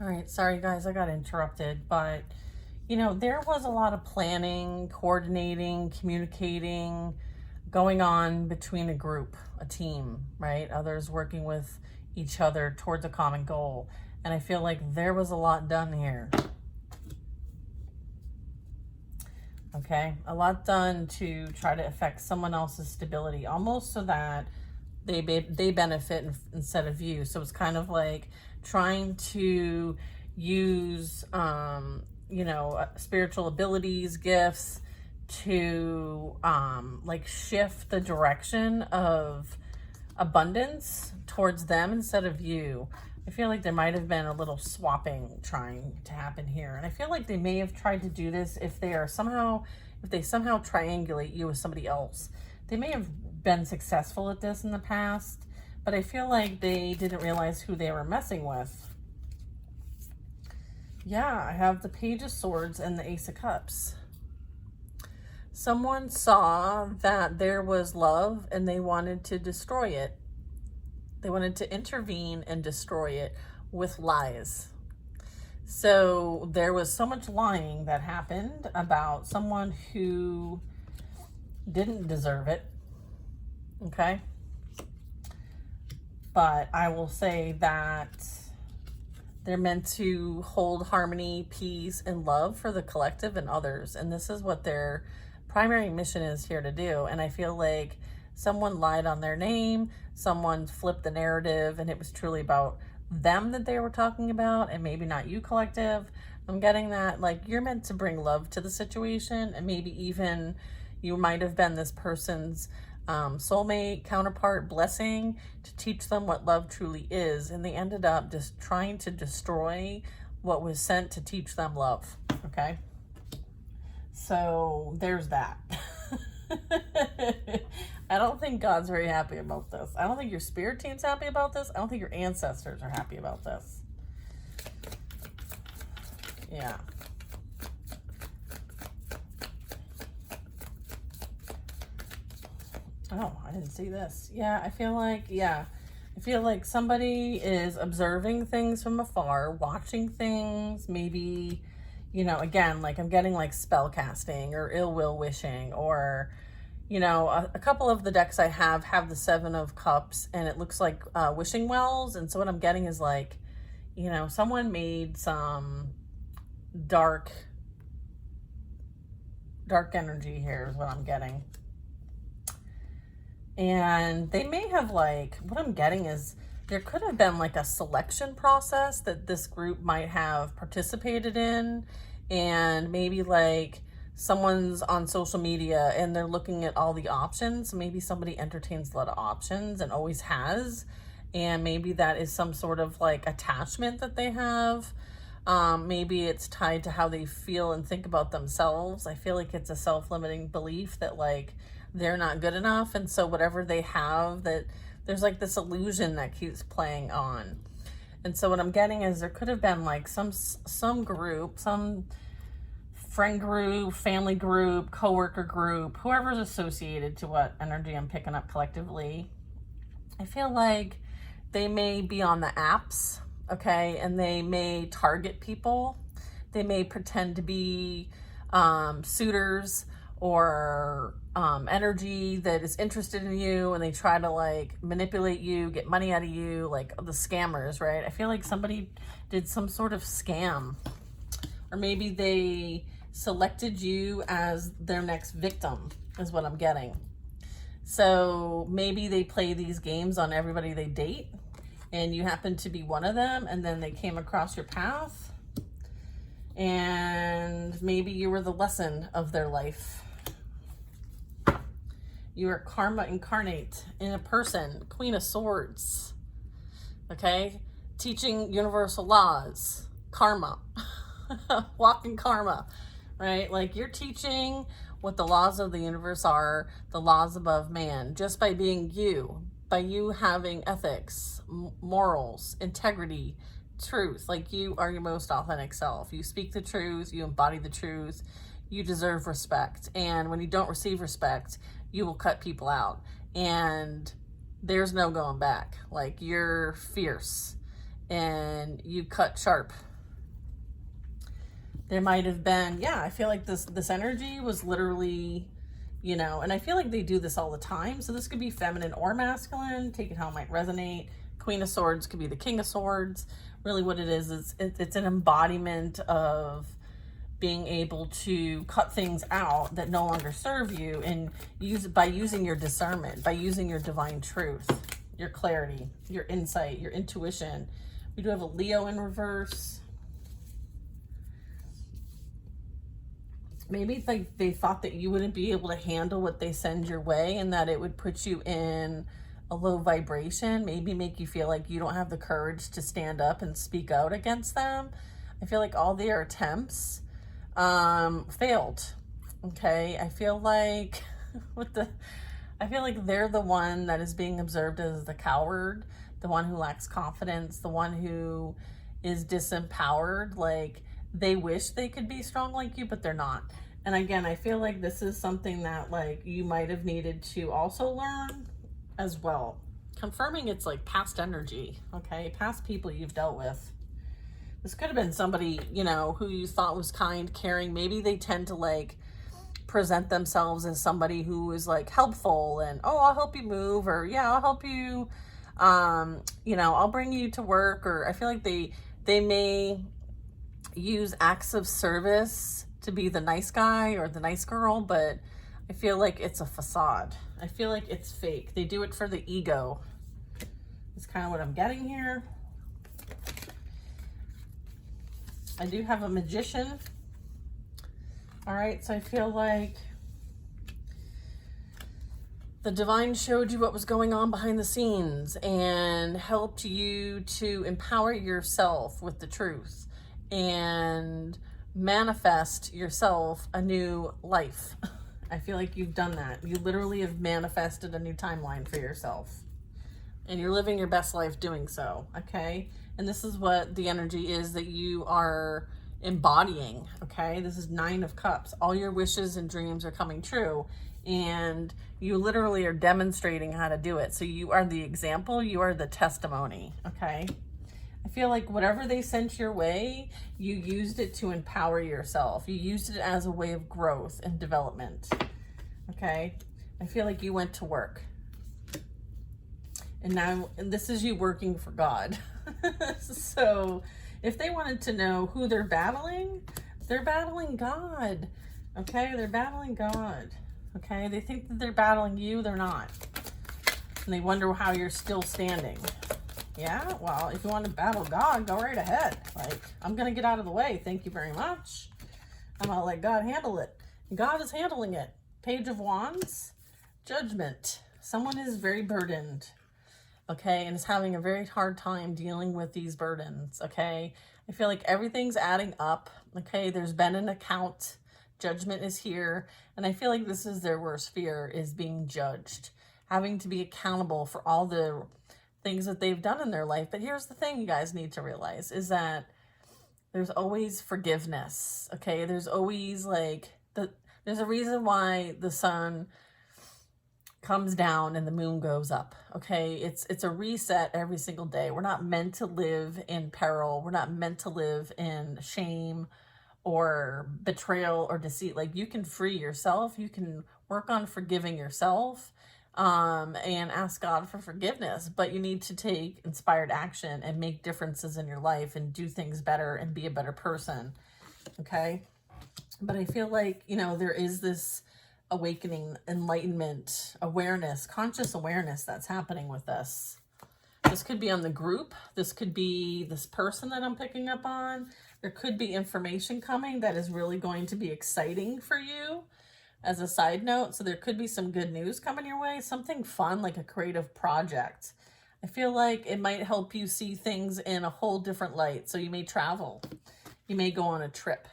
All right, sorry guys, I got interrupted, but there was a lot of planning, coordinating, communicating going on between a group, a team, right? Others working with each other towards a common goal. And I feel like there was a lot done here. Okay, a lot done to try to affect someone else's stability, almost so that they benefit instead of you. So it's kind of like trying to use spiritual abilities, gifts to like shift the direction of abundance towards them instead of you. I feel like there might have been a little swapping trying to happen here. And I feel like they may have tried to do this if they somehow triangulate you with somebody else. They may have been successful at this in the past, but I feel like they didn't realize who they were messing with. Yeah, I have the Page of Swords and the Ace of Cups. Someone saw that there was love and they wanted to destroy it. They wanted to intervene and destroy it with lies. So there was so much lying that happened about someone who didn't deserve it. Okay? But I will say that they're meant to hold harmony, peace, and love for the collective and others. And this is what their primary mission is here to do. And I feel like someone lied on their name, someone flipped the narrative, and it was truly about them that they were talking about, and maybe not you, collective. I'm getting that, like, you're meant to bring love to the situation, and maybe even you might have been this person's soulmate, counterpart, blessing to teach them what love truly is, and they ended up just trying to destroy what was sent to teach them love. Okay, so there's that. I don't think God's very happy about this. I don't think your spirit team's happy about this. I don't think your ancestors are happy about this. Yeah. Oh, I didn't see this. Yeah, I feel like somebody is observing things from afar, watching things, maybe, again, like I'm getting like spell casting or ill will wishing, or a couple of the decks I have the Seven of Cups, and it looks like wishing wells. And so what I'm getting is like, someone made some dark energy here is what I'm getting. And they may have like, what I'm getting is there could have been like a selection process that this group might have participated in. And maybe like someone's on social media and they're looking at all the options. Maybe somebody entertains a lot of options and always has. And maybe that is some sort of like attachment that they have. Maybe it's tied to how they feel and think about themselves. I feel like it's a self-limiting belief that like they're not good enough. And so whatever they have, that there's like this illusion that keeps playing on. And so what I'm getting is there could have been like some group, some friend group, family group, coworker group, whoever's associated to what energy I'm picking up collectively. I feel like they may be on the apps, okay, and they may target people. They may pretend to be suitors or energy that is interested in you, and they try to like manipulate you, get money out of you, like the scammers, right? I feel like somebody did some sort of scam, or maybe they selected you as their next victim is what I'm getting. So maybe they play these games on everybody they date, and you happen to be one of them, and then they came across your path, and maybe you were the lesson of their life. You are karma incarnate in a person, Queen of Swords, okay? Teaching universal laws, karma, walking karma, right? Like you're teaching what the laws of the universe are, the laws above man, just by being you, by you having ethics, morals, integrity, truth. Like you are your most authentic self. You speak the truth, you embody the truth, you deserve respect. And when you don't receive respect, you will cut people out. And there's no going back. Like you're fierce and you cut sharp There might have been, yeah, I feel like this energy was literally, you know, and I feel like they do this all the time. So this could be feminine or masculine. Take it how it might resonate. Queen of Swords could be the King of Swords. Really what it is it's an embodiment of being able to cut things out that no longer serve you, and use it by using your discernment, by using your divine truth, your clarity, your insight, your intuition. We do have a Leo in reverse. Maybe like they thought that you wouldn't be able to handle what they send your way, and that it would put you in a low vibration, maybe make you feel like you don't have the courage to stand up and speak out against them. I feel like all their attempts failed. Okay, I feel like I feel like they're the one that is being observed as the coward, the one who lacks confidence, the one who is disempowered. Like, they wish they could be strong like you, but they're not. And again, I feel like this is something that like you might have needed to also learn as well. Confirming it's like past energy, okay? Past people you've dealt with. This could have been somebody, you know, who you thought was kind, caring. Maybe they tend to like present themselves as somebody who is like helpful and, oh, I'll help you move, or yeah, I'll help you, you know, I'll bring you to work. Or I feel like they may use acts of service to be the nice guy or the nice girl, but I feel like it's a facade. I feel like it's fake. They do it for the ego. That's kind of what I'm getting here. I do have a Magician. All right, so I feel like the divine showed you what was going on behind the scenes and helped you to empower yourself with the truth and manifest yourself a new life. I feel like you've done that. You literally have manifested a new timeline for yourself. And you're living your best life doing so, okay? And this is what the energy is that you are embodying, okay? This is 9 of Cups. All your wishes and dreams are coming true. And you literally are demonstrating how to do it. So you are the example. You are the testimony, okay? I feel like whatever they sent your way, you used it to empower yourself. You used it as a way of growth and development, okay? I feel like you went to work. And now, and this is you working for God. So if they wanted to know who they're battling God, okay? They're battling God, okay? They think that they're battling you, they're not. And they wonder how you're still standing. Yeah, well, if you want to battle God, go right ahead. Like, I'm going to get out of the way. Thank you very much. I'm going to let God handle it. God is handling it. Page of Wands, Judgment. Someone is very burdened, okay, and is having a very hard time dealing with these burdens, okay? I feel like everything's adding up, okay? There's been an account. Judgment is here. And I feel like this is their worst fear, is being judged. Having to be accountable for all the things that they've done in their life. But here's the thing you guys need to realize is that there's always forgiveness, okay? There's always like, there's a reason why the sun comes down and the moon goes up, okay? It's a reset every single day. We're not meant to live in peril. We're not meant to live in shame or betrayal or deceit. Like, you can free yourself. You can work on forgiving yourself, and ask God for forgiveness, but you need to take inspired action and make differences in your life and do things better and be a better person, okay? But I feel like, you know, there is this awakening, enlightenment, awareness, conscious awareness that's happening with this. This could be on the group. This could be this person that I'm picking up on. There could be information coming that is really going to be exciting for you. As a side note, so there could be some good news coming your way, something fun, like a creative project. I feel like it might help you see things in a whole different light. So you may travel, you may go on a trip,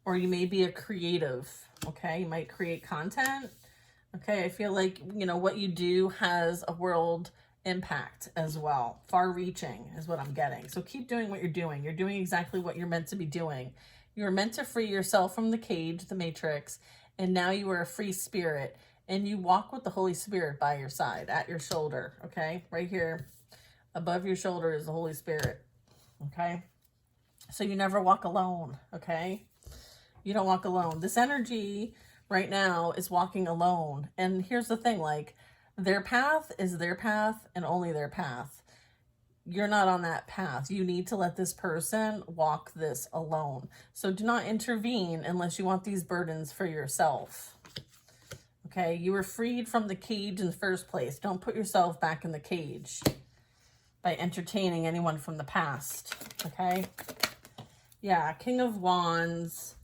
or you may be a creative, okay? You might create content, okay? I feel like, you know, what you do has a world impact as well. Far-reaching is what I'm getting. So keep doing what you're doing. You're doing exactly what you're meant to be doing. You're meant to free yourself from the cage, the matrix, and now you are a free spirit, and you walk with the Holy Spirit by your side, at your shoulder, okay? Right here, above your shoulder is the Holy Spirit, okay? So you never walk alone, okay? You don't walk alone. This energy right now is walking alone. And here's the thing, like, their path is their path and only their path. You're not on that path. You need to let this person walk this alone. So do not intervene unless you want these burdens for yourself. Okay, you were freed from the cage in the first place. Don't put yourself back in the cage by entertaining anyone from the past. Okay? Yeah, King of Wands,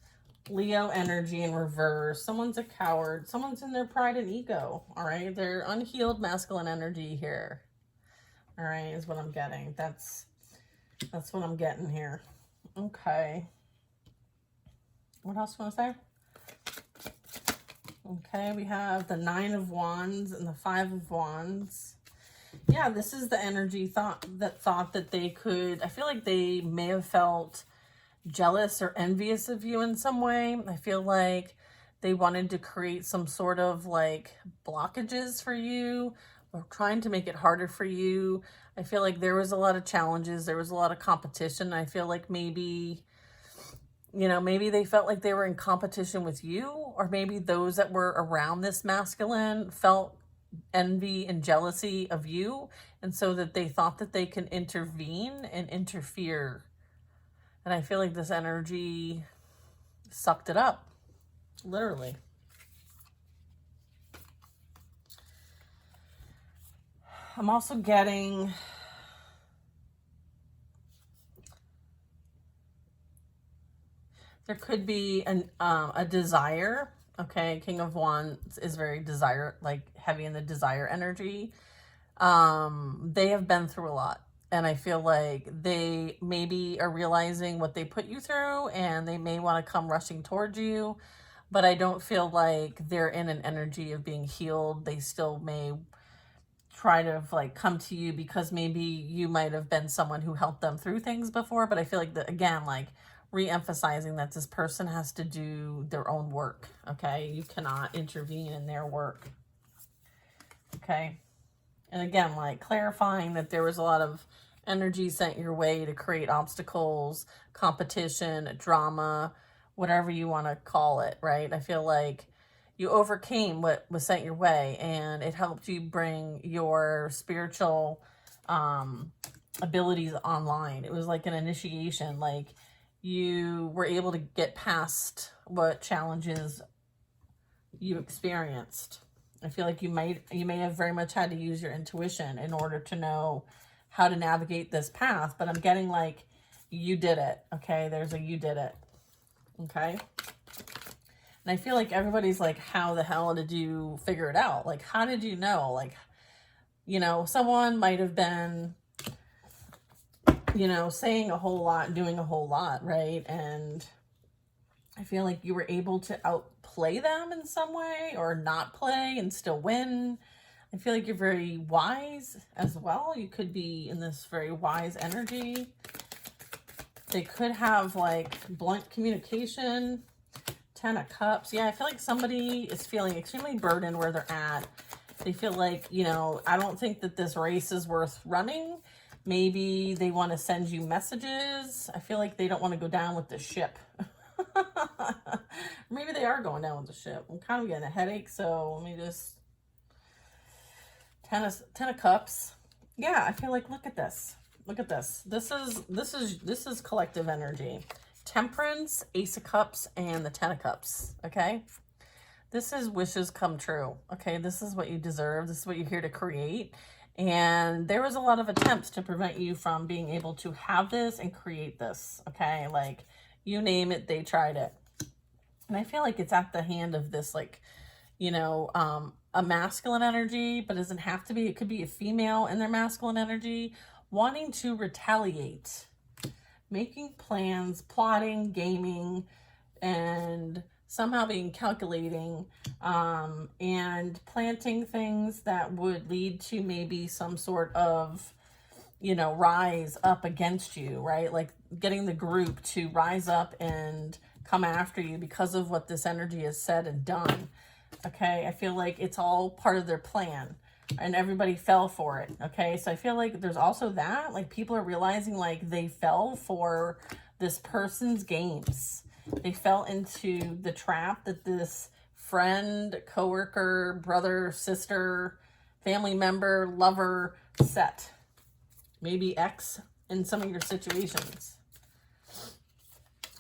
Leo energy in reverse. Someone's a coward. Someone's in their pride and ego. All right, they're unhealed masculine energy here. All right, is what I'm getting. That's what I'm getting here. Okay. What else do you want to say? Okay, we have the 9 of Wands and the 5 of Wands. Yeah, this is the energy thought that they could, I feel like they may have felt jealous or envious of you in some way. I feel like they wanted to create some sort of like blockages for you, or trying to make it harder for you. I feel like there was a lot of challenges. There was a lot of competition. I feel like maybe, you know, maybe they felt like they were in competition with you, or maybe those that were around this masculine felt envy and jealousy of you. And so that they thought that they can intervene and interfere. And I feel like this energy sucked it up, literally. I'm also getting there could be a desire. Okay, King of Wands is very desire, like heavy in the desire energy. They have been through a lot. And I feel like they maybe are realizing what they put you through, and they may want to come rushing towards you. But I don't feel like they're in an energy of being healed. They still may try to like come to you because maybe you might have been someone who helped them through things before. But I feel like, again, like re-emphasizing that this person has to do their own work. Okay, you cannot intervene in their work. Okay. And again, like clarifying that there was a lot of energy sent your way to create obstacles, competition, drama, whatever you want to call it, right? I feel like you overcame what was sent your way, and it helped you bring your spiritual abilities online. It was like an initiation. Like you were able to get past what challenges you experienced. I feel like you may have very much had to use your intuition in order to know how to navigate this path, but I'm getting like you did it. Okay, there's a you did it. Okay. And I feel like everybody's like, how the hell did you figure it out? Like, how did you know? Like, you know, someone might have been, you know, saying a whole lot, doing a whole lot, right? And I feel like you were able to outplay them in some way, or not play and still win. I feel like you're very wise as well. You could be in this very wise energy. They could have like blunt communication. 10 of Cups. Yeah, I feel like somebody is feeling extremely burdened where they're at. They feel like, you know, I don't think that this race is worth running. Maybe they want to send you messages. I feel like they don't want to go down with the ship. Maybe they are going down with the ship. I'm kind of getting a headache, so let me just... 10 of Cups. Yeah, I feel like, look at this. Look at this. This is collective energy. Temperance, Ace of Cups, and the 10 of Cups. Okay, this is wishes come true. Okay, this is what you deserve. This is what you're here to create. And there was a lot of attempts to prevent you from being able to have this and create this. Okay, like you name it, they tried it. And I feel like it's at the hand of this, like, you know, a masculine energy, but doesn't have to be. It could be a female in their masculine energy wanting to retaliate, making plans, plotting, gaming, and somehow being calculating, and planting things that would lead to maybe some sort of, you know, rise up against you, right? Like getting the group to rise up and come after you because of what this energy has said and done. Okay, I feel like it's all part of their plan, and everybody fell for it. Okay, so I feel like there's also that, like, people are realizing like they fell for this person's games. They fell into the trap that this friend, coworker, brother, sister, family member, lover set. Maybe ex in some of your situations.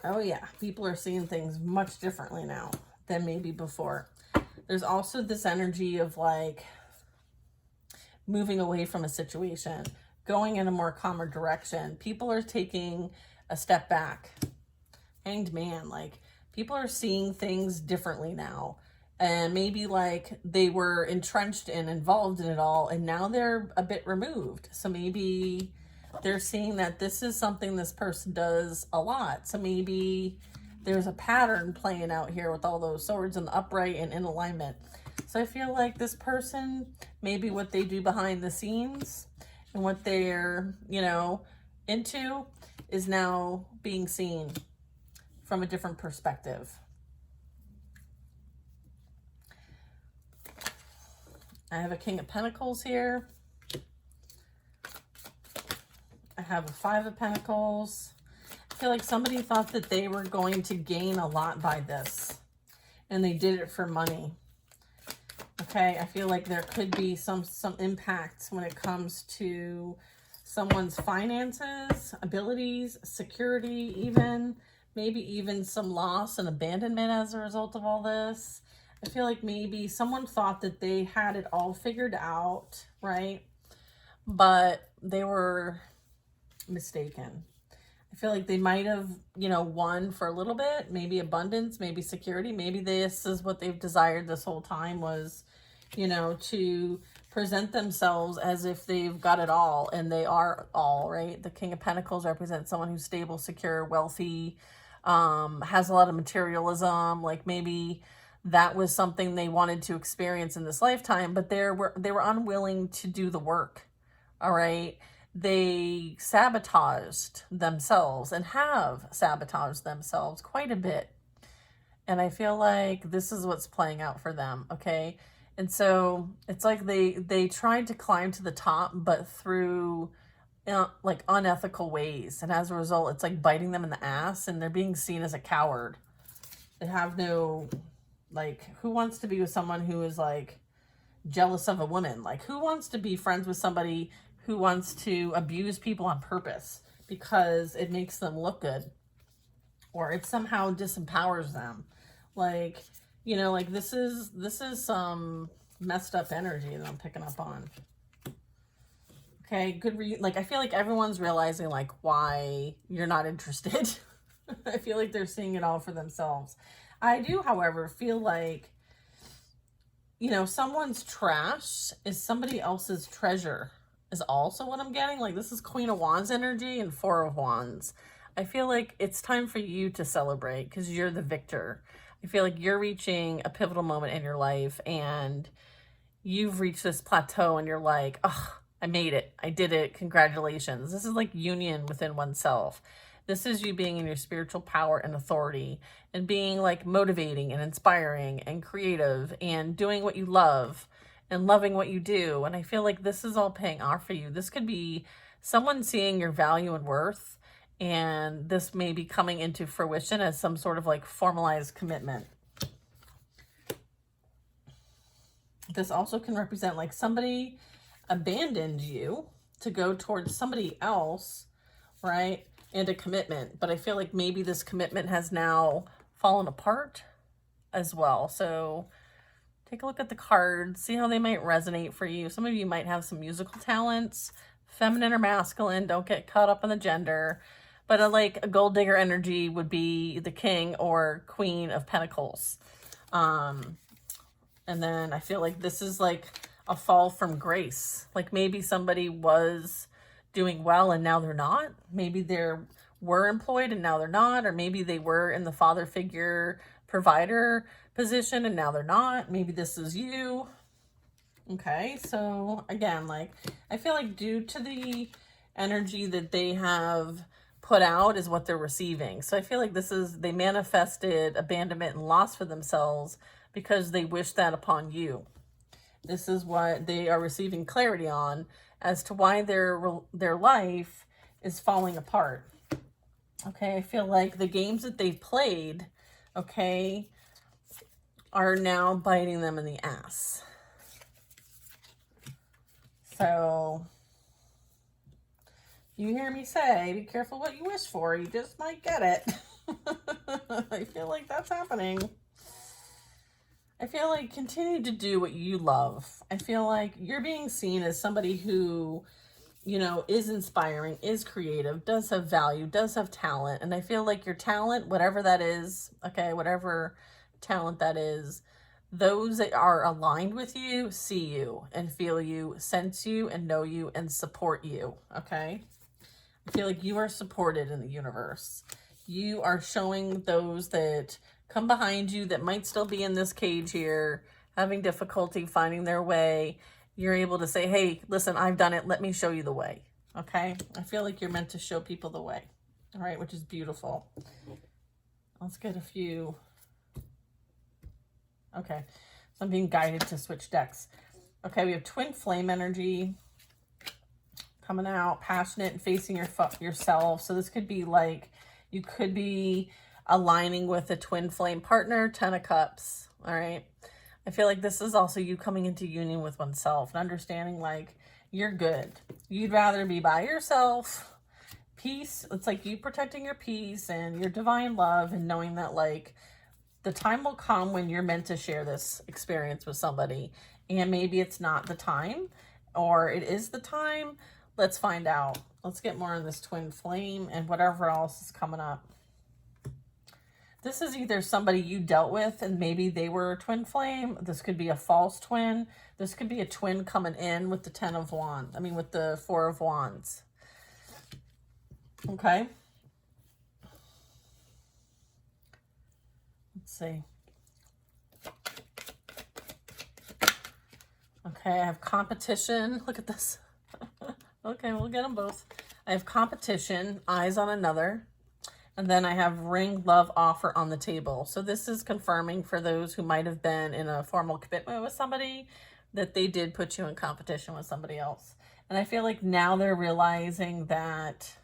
Oh yeah, people are seeing things much differently now than maybe before. There's also this energy of like moving away from a situation, going in a more calmer direction. People are taking a step back. Hanged man, like people are seeing things differently now. And maybe like they were entrenched and involved in it all, and now they're a bit removed. So maybe they're seeing that this is something this person does a lot. So maybe there's a pattern playing out here with all those swords in the upright and in alignment. So I feel like this person, maybe what they do behind the scenes and what they're, into is now being seen from a different perspective. I have a King of Pentacles here. I have a Five of Pentacles. I feel like somebody thought that they were going to gain a lot by this, and they did it for money. Okay, I feel like there could be some impact when it comes to someone's finances, abilities, security, even maybe even some loss and abandonment as a result of all this. I feel like maybe someone thought that they had it all figured out, right? But they were mistaken. I feel like they might have, won for a little bit, maybe abundance, maybe security. Maybe this is what they've desired this whole time was, to present themselves as if they've got it all, and they are all, right? The King of Pentacles represents someone who's stable, secure, wealthy, has a lot of materialism. Like maybe that was something they wanted to experience in this lifetime, but they were unwilling to do the work. All right. They sabotaged themselves and have sabotaged themselves quite a bit. And I feel like this is what's playing out for them. Okay. And so it's like they tried to climb to the top, but through like unethical ways. And as a result, it's like biting them in the ass, and they're being seen as a coward. They have no, like, who wants to be with someone who is like jealous of a woman? Like, who wants to be friends with somebody who wants to abuse people on purpose because it makes them look good, or it somehow disempowers them? Like, like this is some messed up energy that I'm picking up on. Okay, like I feel like everyone's realizing like why you're not interested. I feel like they're seeing it all for themselves. I do, however, feel like, someone's trash is somebody else's treasure is also what I'm getting. Like this is Queen of Wands energy and Four of Wands. I feel like it's time for you to celebrate because you're the victor. I feel like you're reaching a pivotal moment in your life, and you've reached this plateau, and you're like, oh, I made it. I did it. Congratulations. This is like union within oneself. This is you being in your spiritual power and authority, and being like motivating and inspiring and creative and doing what you love and loving what you do. And I feel like this is all paying off for you. This could be someone seeing your value and worth, and this may be coming into fruition as some sort of like formalized commitment. This also can represent like somebody abandoned you to go towards somebody else, right? And a commitment. But I feel like maybe this commitment has now fallen apart as well. So take a look at the cards, see how they might resonate for you. Some of you might have some musical talents, feminine or masculine. Don't get caught up in the gender. But like a gold digger energy would be the King or Queen of Pentacles. And then I feel like this is like a fall from grace. Like maybe somebody was doing well and now they're not. Maybe they were employed and now they're not. Or maybe they were in the father figure provider position and now they're not. Maybe this is you. Okay, so again, like I feel like due to the energy that they have put out is what they're receiving. So I feel like they manifested abandonment and loss for themselves because they wish that upon you. This is what they are receiving clarity on as to why their life is falling apart. Okay, I feel like the games that they've played, okay, are now biting them in the ass. So, you hear me say, be careful what you wish for. You just might get it. I feel like that's happening. I feel like continue to do what you love. I feel like you're being seen as somebody who, you know, is inspiring, is creative, does have value, does have talent. And I feel like your talent, whatever that is, okay, whatever talent that is, those that are aligned with you see you and feel you, sense you and know you and support you, okay? I feel like you are supported in the universe. You are showing those that come behind you that might still be in this cage here, having difficulty finding their way. You're able to say, hey, listen, I've done it. Let me show you the way. Okay? I feel like you're meant to show people the way. All right, which is beautiful. Let's get a few. Okay, so I'm being guided to switch decks. Okay, we have twin flame energy coming out, passionate and facing yourself. So this could be like, you could be aligning with a twin flame partner, 10 of cups. All right. I feel like this is also you coming into union with oneself and understanding like you're good. You'd rather be by yourself. Peace. It's like you protecting your peace and your divine love and knowing that like the time will come when you're meant to share this experience with somebody. And maybe it's not the time or it is the time. Let's find out. Let's get more on this twin flame and whatever else is coming up. This is either somebody you dealt with and maybe they were a twin flame. This could be a false twin. This could be a twin coming in with the 10 of wands. I mean, with the 4 of wands. Okay. Let's see. Okay, I have competition. Look at this. Okay, we'll get them both. I have competition, eyes on another. And then I have ring, love, offer on the table. So this is confirming for those who might have been in a formal commitment with somebody that they did put you in competition with somebody else. And I feel like now they're realizing that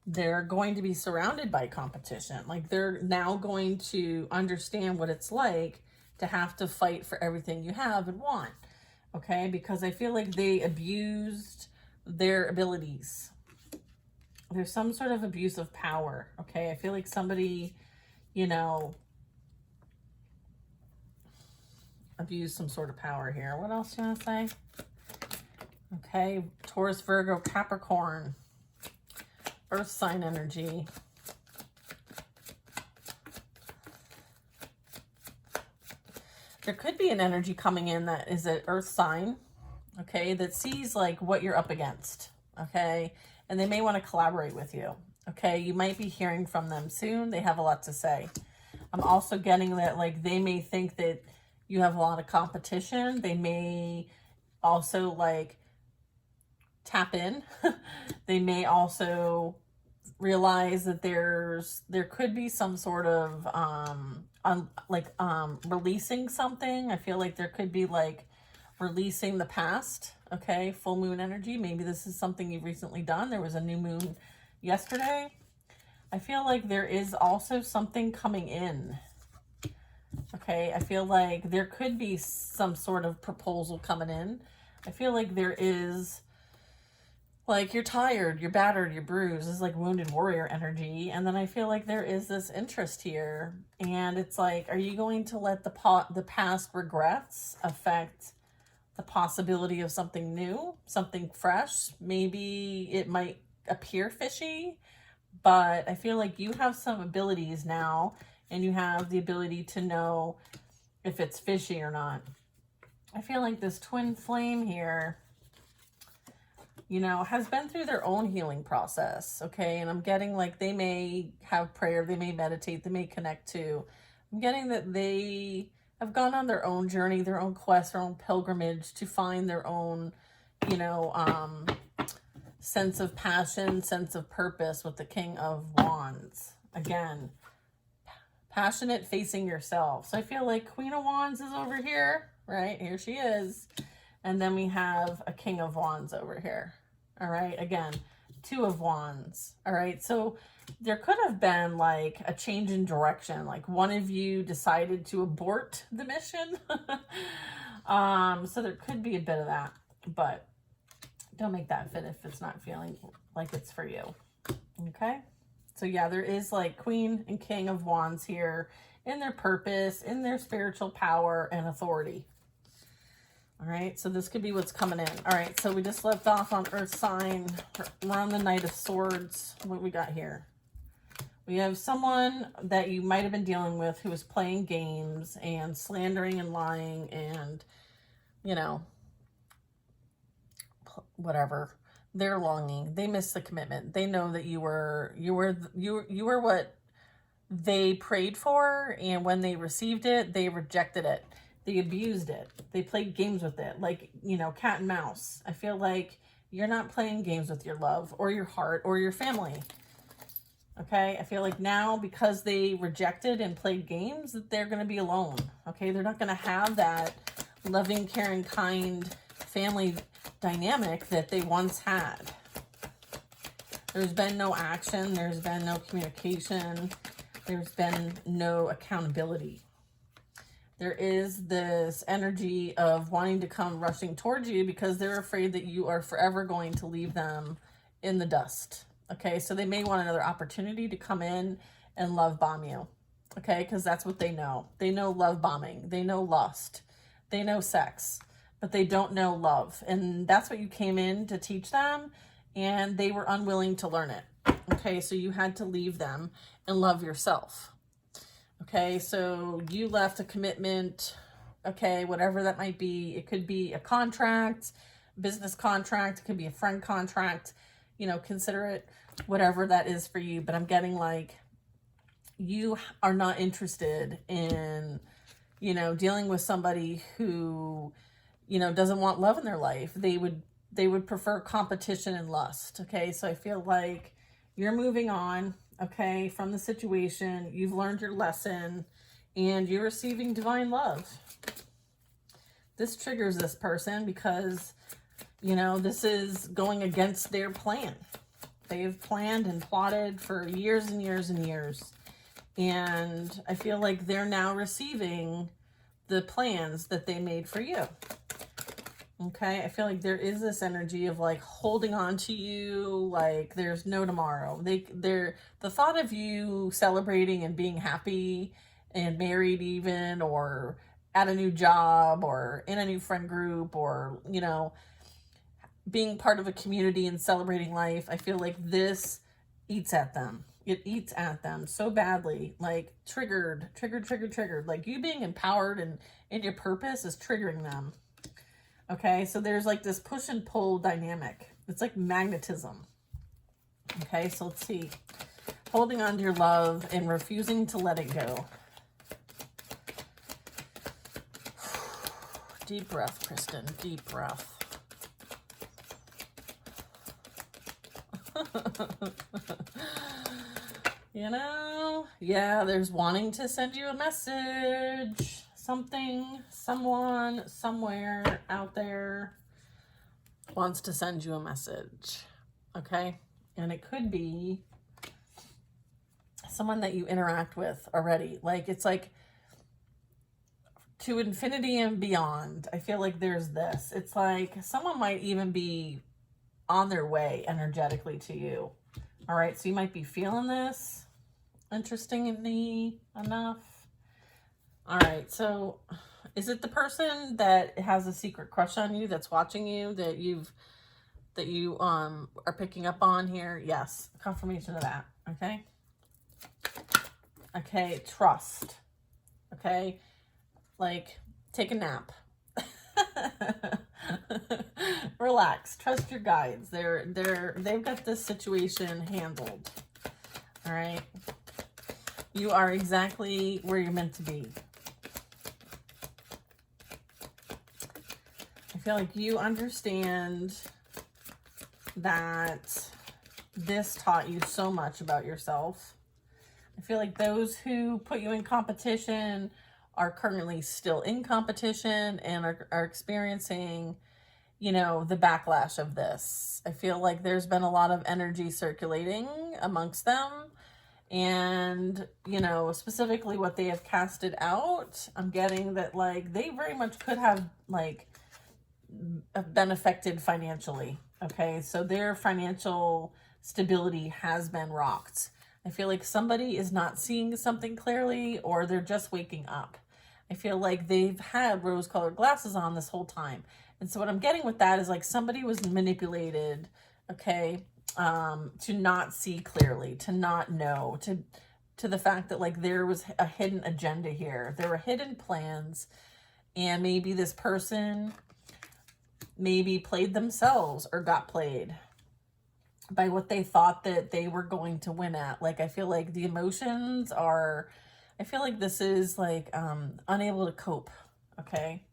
they're going to be surrounded by competition. Like they're now going to understand what it's like to have to fight for everything you have and want. Okay, because I feel like they abused their abilities. There's some sort of abuse of power. Okay, I feel like somebody, you know, abused some sort of power here. What else do you want to say? Okay, Taurus, Virgo, Capricorn, earth sign energy. There could be an energy coming in that is an earth sign, okay, that sees like what you're up against, okay, and they may want to collaborate with you, okay. You might be hearing from them soon. They have a lot to say. I'm also getting that like they may think that you have a lot of competition. They may also like tap in. They may also realize that there could be some sort of releasing something. I feel like there could be like releasing the past. Okay, full moon energy. Maybe this is something you've recently done. There was a new moon yesterday. I feel like there is also something coming in. Okay, I feel like there could be some sort of proposal coming in. I feel like there is, like, you're tired, you're battered, you're bruised. It's like wounded warrior energy. And then I feel like there is this interest here. And it's like, are you going to let the past regrets affect the possibility of something new, something fresh? Maybe it might appear fishy, but I feel like you have some abilities now and you have the ability to know if it's fishy or not. I feel like this twin flame here, you know, has been through their own healing process, okay? And I'm getting like they may have prayer, they may meditate, they may connect to. I'm getting that they have gone on their own journey, their own quest, their own pilgrimage to find their own, you know, sense of passion, sense of purpose with the King of Wands. Again, passionate, facing yourself. So I feel like Queen of Wands is over here, right? Here she is. And then we have a King of Wands over here. All right. Again, Two of Wands. All right. So there could have been like a change in direction. Like one of you decided to abort the mission. So there could be a bit of that, but don't make that fit if it's not feeling like it's for you. Okay. So yeah, there is like Queen and King of Wands here in their purpose, in their spiritual power and authority. All right, so this could be what's coming in. All right, so we just left off on Earth sign. We're on the Knight of Swords. What we got here? We have someone that you might have been dealing with who was playing games and slandering and lying and, you know, whatever. They're longing. They miss the commitment. They know that you were what they prayed for, and when they received it, they rejected it. They abused it. They played games with it, like, you know, cat and mouse. I feel like you're not playing games with your love or your heart or your family. Okay? I feel like now, because they rejected and played games, that they're going to be alone. Okay? They're not going to have that loving, caring, kind family dynamic that they once had. There's been no action. There's been no communication. There's been no accountability. There is this energy of wanting to come rushing towards you because they're afraid that you are forever going to leave them in the dust. Okay, so they may want another opportunity to come in and love bomb you. Okay, because that's what they know. They know love bombing. They know lust. They know sex, but they don't know love. And that's what you came in to teach them, and they were unwilling to learn it. Okay, so you had to leave them and love yourself. Okay, so you left a commitment, okay, whatever that might be. It could be a contract, business contract. It could be a friend contract. You know, consider it whatever that is for you. But I'm getting like you are not interested in, you know, dealing with somebody who, you know, doesn't want love in their life. They would prefer competition and lust. Okay, so I feel like you're moving on, okay, from the situation. You've learned your lesson and you're receiving divine love. This triggers this person because, you know, this is going against their plan. They've planned and plotted for years and years and years. And I feel like they're now receiving the plans that they made for you. Okay, I feel like there is this energy of like holding on to you, like there's no tomorrow. The thought of you celebrating and being happy and married even, or at a new job or in a new friend group, or, you know, being part of a community and celebrating life, I feel like this eats at them. It eats at them so badly, like triggered. Like you being empowered and in your purpose is triggering them. Okay, so there's like this push and pull dynamic. It's like magnetism. Okay, so let's see. Holding on to your love and refusing to let it go. Deep breath, Kristen. Deep breath. You know, yeah, there's wanting to send you a message. Something, someone, somewhere out there wants to send you a message, okay? And it could be someone that you interact with already. Like, it's like to infinity and beyond. I feel like there's this. It's like someone might even be on their way energetically to you. All right, so you might be feeling this, interestingly enough. All right, so is it the person that has a secret crush on you, that's watching you, that you are picking up on here? Yes, confirmation of that. Okay. Okay, trust. Okay, like take a nap. Relax. Trust your guides. They've got this situation handled. All right. You are exactly where you're meant to be. I feel like you understand that this taught you so much about yourself. I feel like those who put you in competition are currently still in competition and are experiencing, you know, the backlash of this. I feel like there's been a lot of energy circulating amongst them. And, you know, specifically what they have casted out, I'm getting that, like, they very much could have, like, been affected financially. Okay, so their financial stability has been rocked. I feel like somebody is not seeing something clearly, or they're just waking up. I feel like they've had rose-colored glasses on this whole time. And so what I'm getting with that is, like, somebody was manipulated, okay, to not see clearly, to not know, to the fact that, like, there was a hidden agenda here. There were hidden plans, and maybe this person maybe played themselves or got played by what they thought that they were going to win at. Like, I feel like the emotions are, I feel like this is like unable to cope, okay?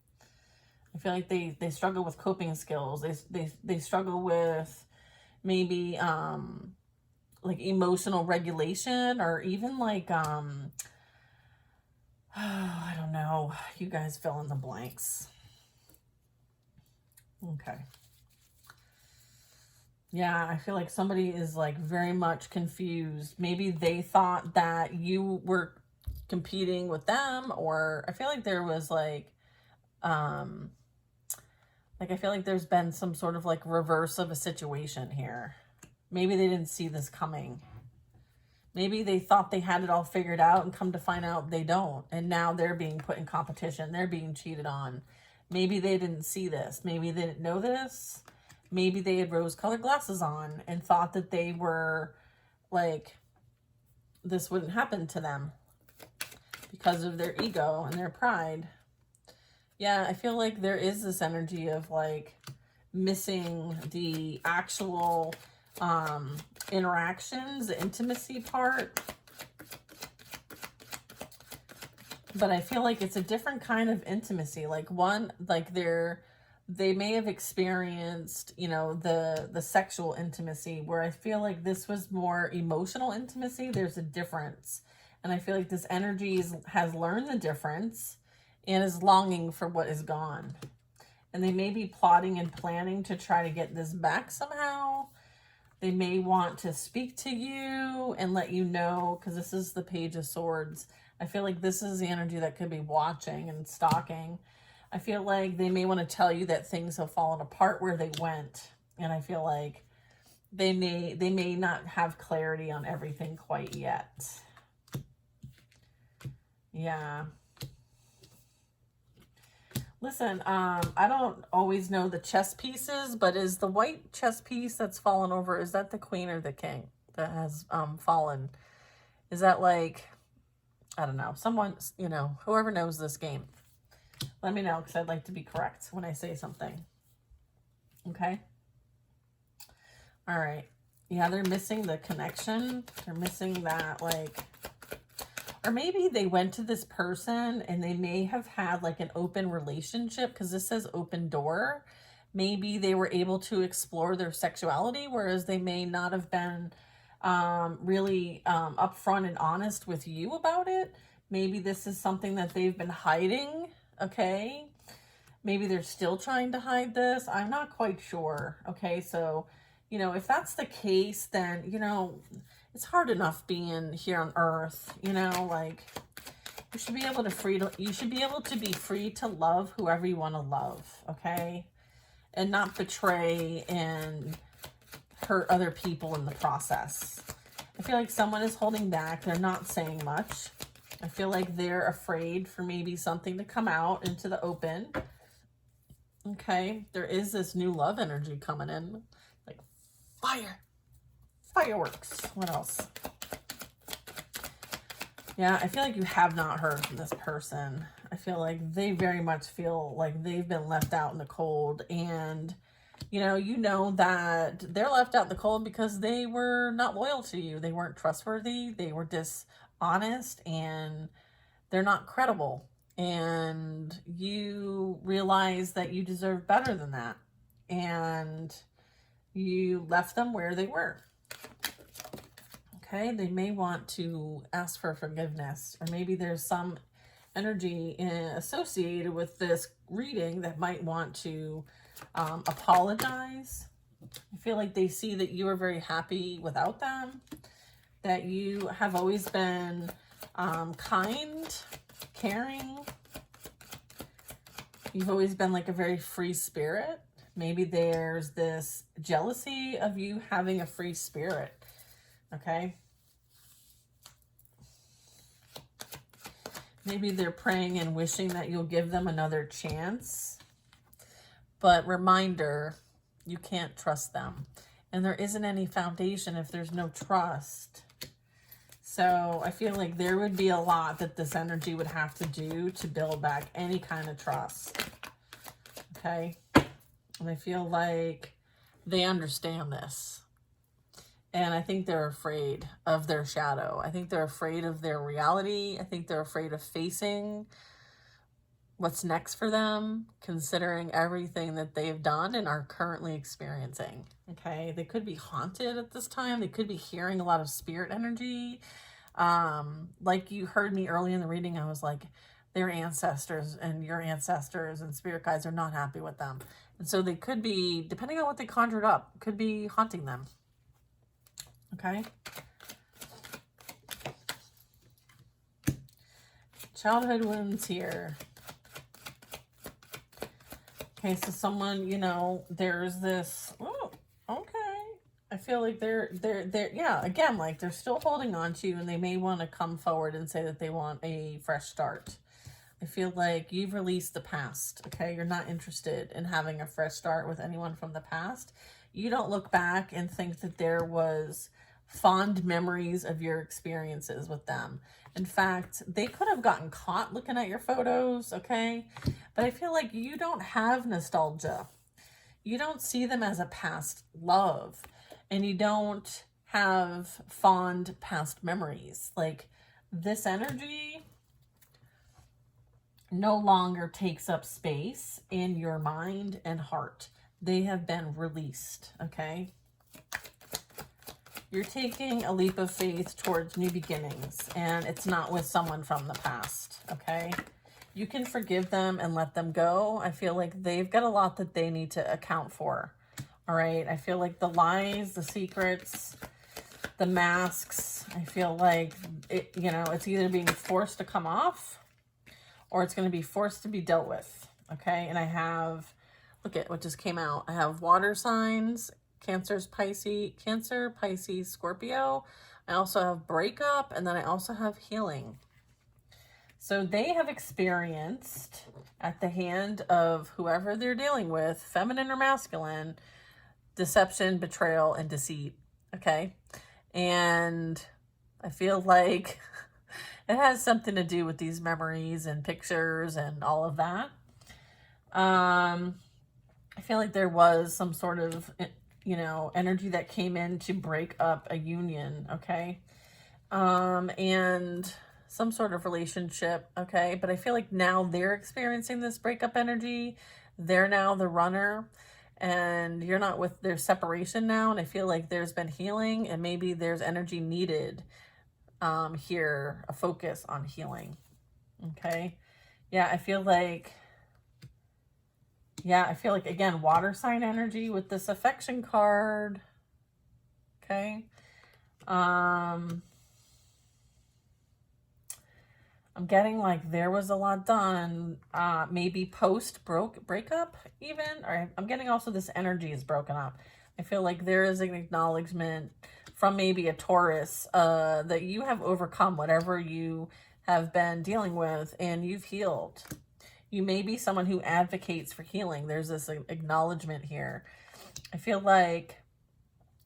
I feel like they struggle with coping skills. They struggle with maybe like emotional regulation, or even like I don't know. You guys fill in the blanks. Okay. Yeah, I feel like somebody is like very much confused. Maybe they thought that you were competing with them, or I feel like there was like I feel like there's been some sort of like reverse of a situation here. Maybe they didn't see this coming. Maybe they thought they had it all figured out, and come to find out they don't. And now they're being put in competition. They're being cheated on. Maybe they didn't see this. Maybe they didn't know this. Maybe they had rose-colored glasses on and thought that they were, like, this wouldn't happen to them because of their ego and their pride. Yeah, I feel like there is this energy of, like, missing the actual interactions, the intimacy part. But I feel like it's a different kind of intimacy. Like, one, like they may have experienced, you know, the sexual intimacy, where I feel like this was more emotional intimacy. There's a difference. And I feel like this energy has learned the difference and is longing for what is gone. And they may be plotting and planning to try to get this back somehow. They may want to speak to you and let you know, because this is the Page of Swords. I feel like this is the energy that could be watching and stalking. I feel like they may want to tell you that things have fallen apart where they went. And I feel like they may not have clarity on everything quite yet. Yeah. Listen, I don't always know the chess pieces, but is the white chess piece that's fallen over, is that the queen or the king that has fallen? Is that, like, I don't know, someone, you know, whoever knows this game, let me know, because I'd like to be correct when I say something. Okay? All right. Yeah, they're missing the connection. They're missing that, like, or maybe they went to this person and they may have had like an open relationship, because this says open door. Maybe they were able to explore their sexuality, whereas they may not have been really upfront and honest with you about it. Maybe this is something that they've been hiding, okay? Maybe they're still trying to hide this. I'm not quite sure, okay? So, you know, if that's the case, then, you know, it's hard enough being here on Earth, you know, like, you should be able to be free to love whoever you want to love, okay? And not betray and hurt other people in the process. I feel like someone is holding back. They're not saying much. I feel like they're afraid for maybe something to come out into the open. Okay, there is this new love energy coming in, like fireworks. What else? Yeah, I feel like you have not heard from this person. I feel like they very much feel like they've been left out in the cold, and you know that they're left out in the cold because they were not loyal to you. They weren't trustworthy. They were dishonest, and they're not credible. And you realize that you deserve better than that. And you left them where they were. Okay, they may want to ask for forgiveness, or maybe there's some energy associated with this reading that might want to apologize. I feel like they see that you are very happy without them, that you have always been kind, caring. You've always been like a very free spirit. Maybe there's this jealousy of you having a free spirit, okay? Maybe they're praying and wishing that you'll give them another chance. But reminder, you can't trust them. And there isn't any foundation if there's no trust. So I feel like there would be a lot that this energy would have to do to build back any kind of trust. Okay? And I feel like they understand this. And I think they're afraid of their shadow. I think they're afraid of their reality. I think they're afraid of facing what's next for them, considering everything that they've done and are currently experiencing. Okay? They could be haunted at this time. They could be hearing a lot of spirit energy. Like you heard me early in the reading, I was like, their ancestors and your ancestors and spirit guides are not happy with them. And so they could be, depending on what they conjured up, could be haunting them. Okay? Childhood wounds here. Okay, so someone, you know, there's this, oh, okay. I feel like they're, yeah, again, like they're still holding on to you and they may want to come forward and say that they want a fresh start. I feel like you've released the past, okay? You're not interested in having a fresh start with anyone from the past. You don't look back and think that there was fond memories of your experiences with them. In fact, they could have gotten caught looking at your photos, okay? But I feel like you don't have nostalgia. You don't see them as a past love. And you don't have fond past memories. Like, this energy no longer takes up space in your mind and heart. They have been released, okay? You're taking a leap of faith towards new beginnings, and it's not with someone from the past, okay? You can forgive them and let them go. I feel like they've got a lot that they need to account for, all right? I feel like the lies, the secrets, the masks, I feel like, it, you know, it's either being forced to come off or it's going to be forced to be dealt with, okay? And I have, look at what just came out. I have water signs, Cancer, Pisces, Scorpio. I also have breakup, and then I also have healing. So they have experienced, at the hand of whoever they're dealing with, feminine or masculine, deception, betrayal, and deceit, okay? And I feel like it has something to do with these memories and pictures and all of that. I feel like there was some sort of, you know, energy that came in to break up a union, okay? And some sort of relationship, okay? But I feel like now they're experiencing this breakup energy. They're now the runner, and you're not with their separation now. And I feel like there's been healing, and maybe there's energy needed here, a focus on healing, okay? Yeah, I feel like, again, water sign energy with this affection card, okay? I'm getting like there was a lot done, maybe post breakup even, or I'm getting also this energy is broken up. I feel like there is an acknowledgement from maybe a Taurus that you have overcome whatever you have been dealing with and you've healed. You may be someone who advocates for healing. There's this acknowledgement here. I feel like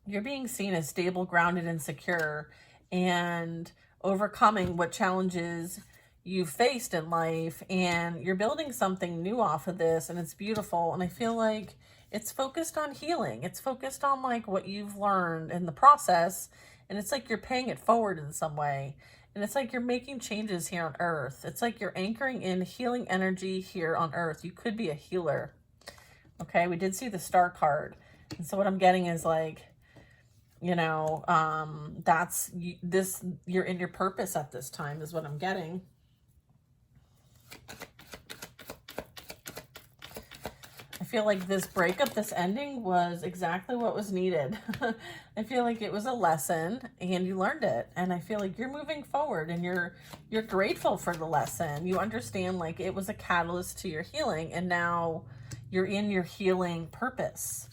you're being seen as stable, grounded, and secure, and overcoming what challenges you faced in life, and you're building something new off of this, and it's beautiful. And I feel like it's focused on healing. It's focused on like what you've learned in the process, and it's like you're paying it forward in some way. And it's like you're making changes here on Earth. It's like you're anchoring in healing energy here on Earth. You could be a healer. Okay, we did see the Star card. And so what I'm getting is like, you know, that's this, you're in your purpose at this time is what I'm getting. I feel like this breakup, this ending was exactly what was needed. I feel like it was a lesson and you learned it. And I feel like you're moving forward and you're grateful for the lesson. You understand like it was a catalyst to your healing, and now you're in your healing purpose.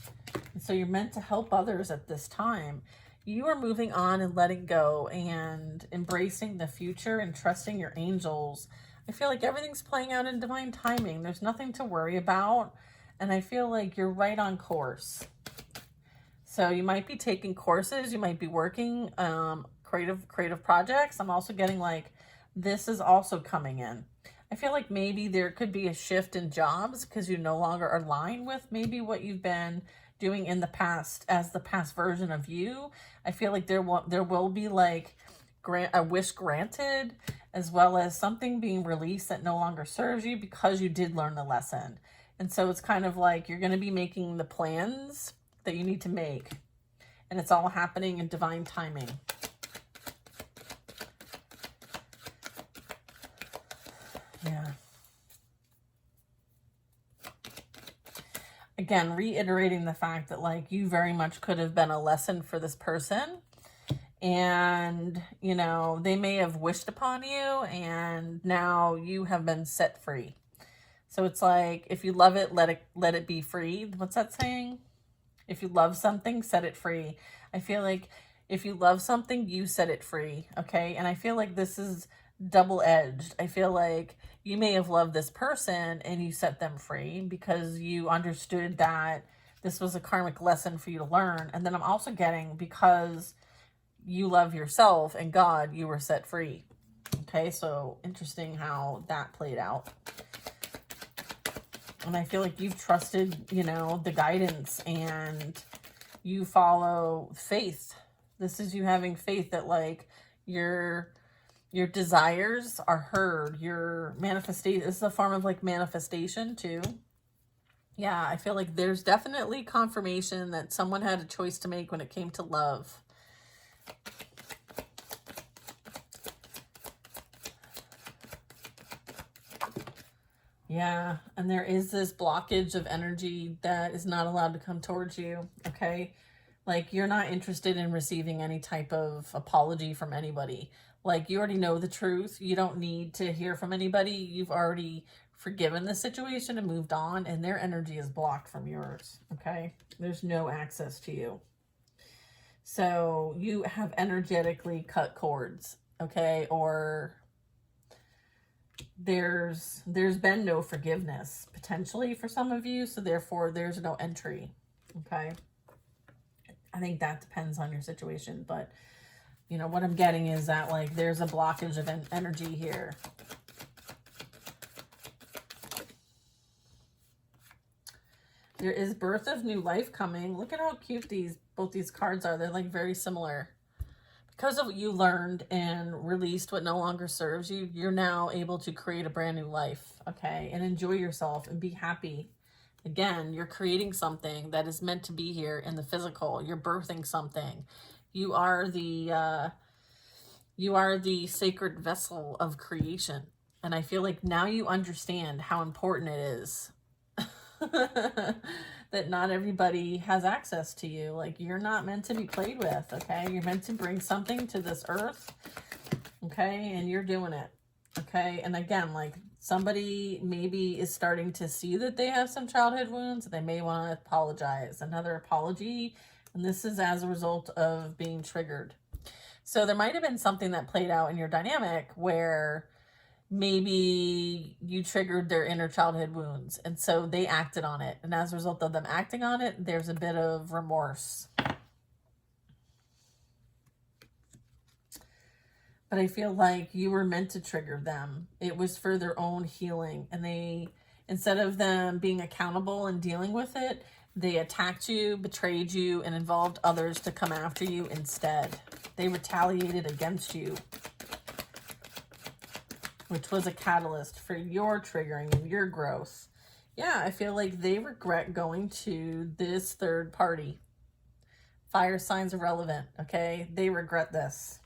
And so you're meant to help others at this time. You are moving on and letting go and embracing the future and trusting your angels. I feel like everything's playing out in divine timing. There's nothing to worry about. And I feel like you're right on course. So you might be taking courses. You might be working creative projects. I'm also getting like this is also coming in. I feel like maybe there could be a shift in jobs because you no longer align with maybe what you've been doing in the past as the past version of you. I feel like there will be like a wish granted, as well as something being released that no longer serves you because you did learn the lesson. And so it's kind of like you're going to be making the plans that you need to make. And it's all happening in divine timing. Yeah. Again, reiterating the fact that like you very much could have been a lesson for this person. And, you know, they may have wished upon you and now you have been set free. So it's like, if you love it, let it be free. What's that saying? If you love something, set it free. I feel like if you love something, you set it free. Okay. And I feel like this is double-edged. I feel like you may have loved this person and you set them free because you understood that this was a karmic lesson for you to learn. And then I'm also getting, because you love yourself and God, you were set free. Okay, so interesting how that played out. And I feel like you've trusted, you know, the guidance, and you follow faith. This is you having faith that like your desires are heard. Your manifestation, this is a form of like manifestation too. Yeah, I feel like there's definitely confirmation that someone had a choice to make when it came to love. Yeah, and there is this blockage of energy that is not allowed to come towards you, okay? Like, you're not interested in receiving any type of apology from anybody. Like, you already know the truth. You don't need to hear from anybody. You've already forgiven the situation and moved on, and their energy is blocked from yours, okay? There's no access to you. So you have energetically cut cords, okay? Or there's been no forgiveness potentially for some of you, so therefore there's no entry, okay? I think that depends on your situation, but you know what I'm getting is that like there's a blockage of energy here. There is birth of new life coming. Look at how cute both these cards are. They're like very similar. Because of what you learned and released what no longer serves you, you're now able to create a brand new life, okay? And enjoy yourself and be happy. Again, you're creating something that is meant to be here in the physical. You're birthing something. You are the sacred vessel of creation. And I feel like now you understand how important it is that not everybody has access to you. Like, you're not meant to be played with, okay? You're meant to bring something to this earth, okay? And you're doing it, okay? And again, like, somebody maybe is starting to see that they have some childhood wounds. They may want to apologize. Another apology, and this is as a result of being triggered. So there might have been something that played out in your dynamic where maybe you triggered their inner childhood wounds, and so they acted on it. And as a result of them acting on it, there's a bit of remorse. But I feel like you were meant to trigger them. It was for their own healing. And they, instead of them being accountable and dealing with it, they attacked you, betrayed you, and involved others to come after you instead. They retaliated against you, which was a catalyst for your triggering and your growth. Yeah, I feel like they regret going to this third party. Fire signs irrelevant, okay? They regret this.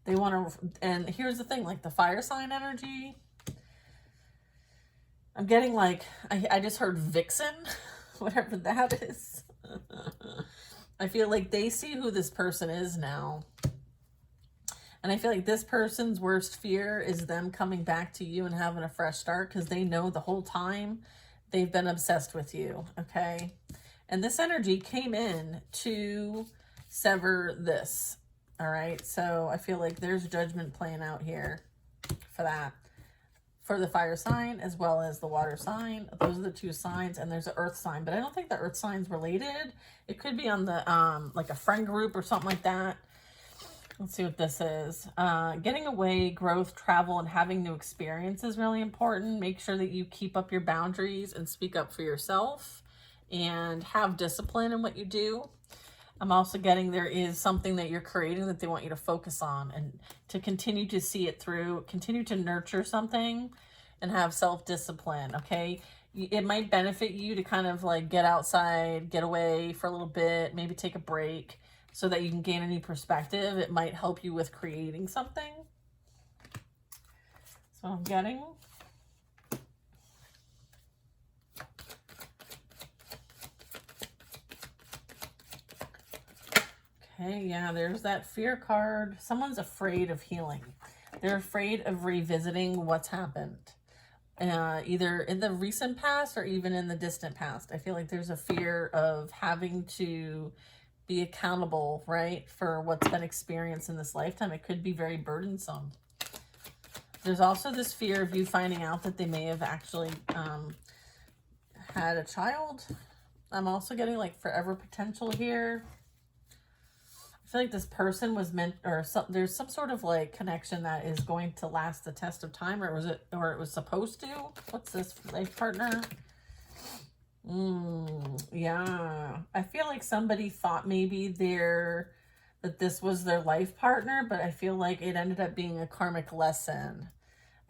They want to, and here's the thing, like the fire sign energy, I'm getting like, I just heard vixen, whatever that is. I feel like they see who this person is now. And I feel like this person's worst fear is them coming back to you and having a fresh start, because they know the whole time they've been obsessed with you, okay? And this energy came in to sever this, all right? So I feel like there's judgment playing out here for that. For the fire sign as well as the water sign. Those are the two signs, and there's an earth sign, but I don't think the earth sign's related. It could be on the, like a friend group or something like that. Let's see what this is. Getting away, growth, travel, and having new experience is really important. Make sure that you keep up your boundaries and speak up for yourself and have discipline in what you do. I'm also getting there is something that you're creating that they want you to focus on and to continue to see it through, continue to nurture something and have self-discipline, okay? It might benefit you to kind of like get outside, get away for a little bit, maybe take a break, so that you can gain a new perspective. It might help you with creating something. So I'm getting. Okay, yeah, there's that fear card. Someone's afraid of healing. They're afraid of revisiting what's happened. Either in the recent past or even in the distant past. I feel like there's a fear of having to be accountable, right, for what's been experienced in this lifetime. It could be very burdensome. There's also this fear of you finding out that they may have actually had a child. I'm also getting like forever potential here. I feel like this person was meant, or there's some sort of like connection that is going to last the test of time, or it was supposed to. What's this, life partner? Yeah, I feel like somebody thought maybe that this was their life partner, but I feel like it ended up being a karmic lesson.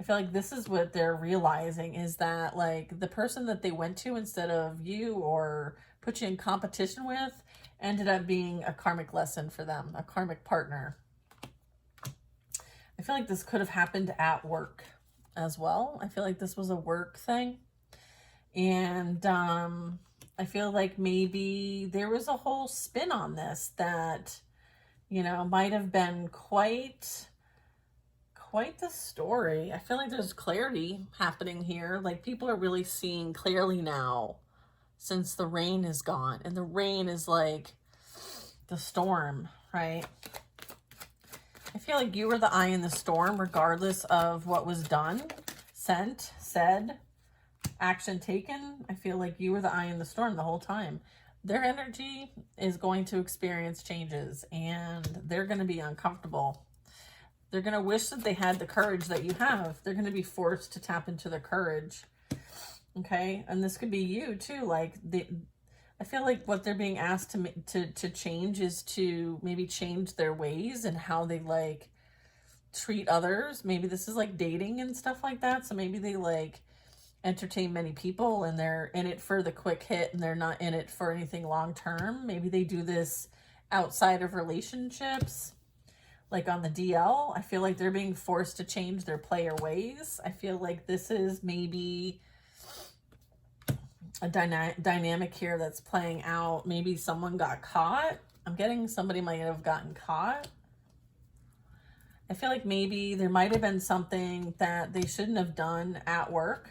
I feel like this is what they're realizing, is that like the person that they went to instead of you or put you in competition with ended up being a karmic lesson for them, a karmic partner. I feel like this could have happened at work as well. I feel like this was a work thing. And I feel like maybe there was a whole spin on this that, you know, might have been quite the story. I feel like there's clarity happening here. Like people are really seeing clearly now since the rain is gone. And the rain is like the storm, right? I feel like you were the eye in the storm, regardless of what was done, sent, said, action taken. I feel like you were the eye in the storm the whole time. Their energy is going to experience changes and they're going to be uncomfortable. They're going to wish that they had the courage that you have. They're going to be forced to tap into their courage. Okay. And this could be you too. Like I feel like what they're being asked to change is to maybe change their ways and how they like treat others. Maybe this is like dating and stuff like that. So maybe they like entertain many people and they're in it for the quick hit and they're not in it for anything long term. Maybe they do this outside of relationships, like on the DL. I feel like they're being forced to change their player ways. I feel like this is maybe a dynamic here that's playing out. Maybe someone got caught. I'm getting somebody might have gotten caught. I feel like maybe there might have been something that they shouldn't have done at work.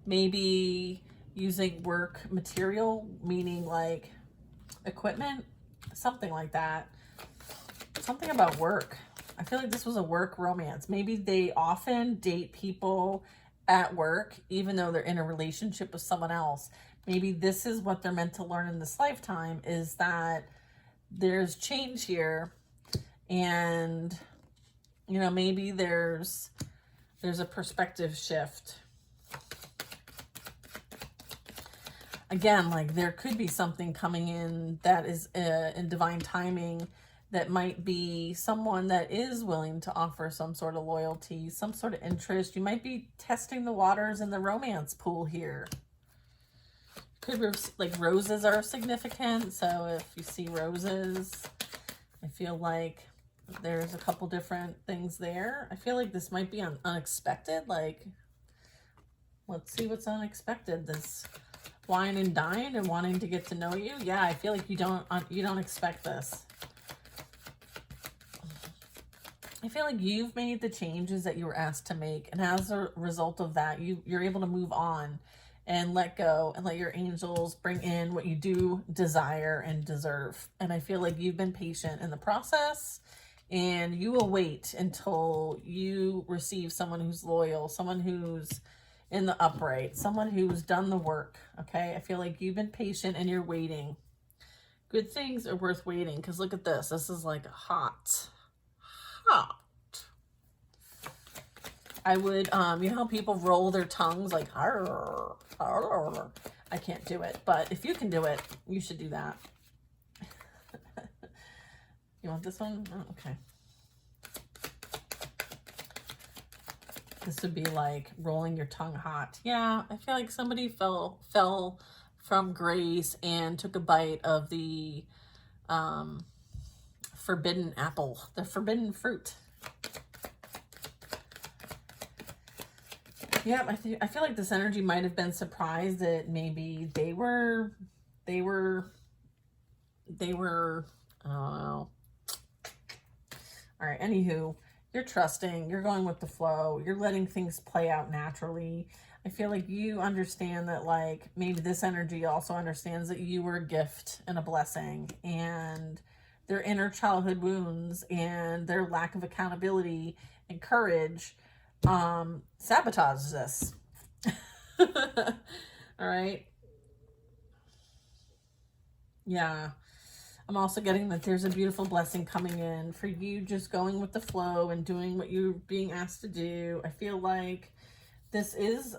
Maybe using work material, meaning like equipment, something like that. Something about work. I feel like this was a work romance. Maybe they often date people at work, even though they're in a relationship with someone else. Maybe this is what they're meant to learn in this lifetime, is that there's change here. And, you know, maybe there's a perspective shift. Again, like there could be something coming in that is in divine timing that might be someone that is willing to offer some sort of loyalty, some sort of interest. You might be testing the waters in the romance pool here. Could be like roses are significant. So if you see roses, I feel like there's a couple different things there. I feel like this might be unexpected. Like Let's see what's unexpected. This wine and dine and wanting to get to know you. Yeah, I feel like you don't expect this. I feel like you've made the changes that you were asked to make, and as a result of that, you're able to move on and let go and let your angels bring in what you do desire and deserve. And I feel like you've been patient in the process, and you will wait until you receive someone who's loyal, someone who's in the upright, someone who's done the work. Okay, I feel like you've been patient and you're waiting. Good things are worth waiting, because look at this. This is like hot. I would, you know how people roll their tongues like, arr, arr. I can't do it, but if you can do it, you should do that. You want this one? Oh, okay. This would be like rolling your tongue hot. Yeah, I feel like somebody fell from grace and took a bite of the forbidden apple, the forbidden fruit. Yeah, I feel like this energy might have been surprised that maybe they were, I don't know. All right, anywho, you're trusting, you're going with the flow, you're letting things play out naturally. I feel like you understand that, like, maybe this energy also understands that you were a gift and a blessing, and their inner childhood wounds and their lack of accountability and courage sabotages this. All right. Yeah. I'm also getting that there's a beautiful blessing coming in for you, just going with the flow and doing what you're being asked to do. I feel like this is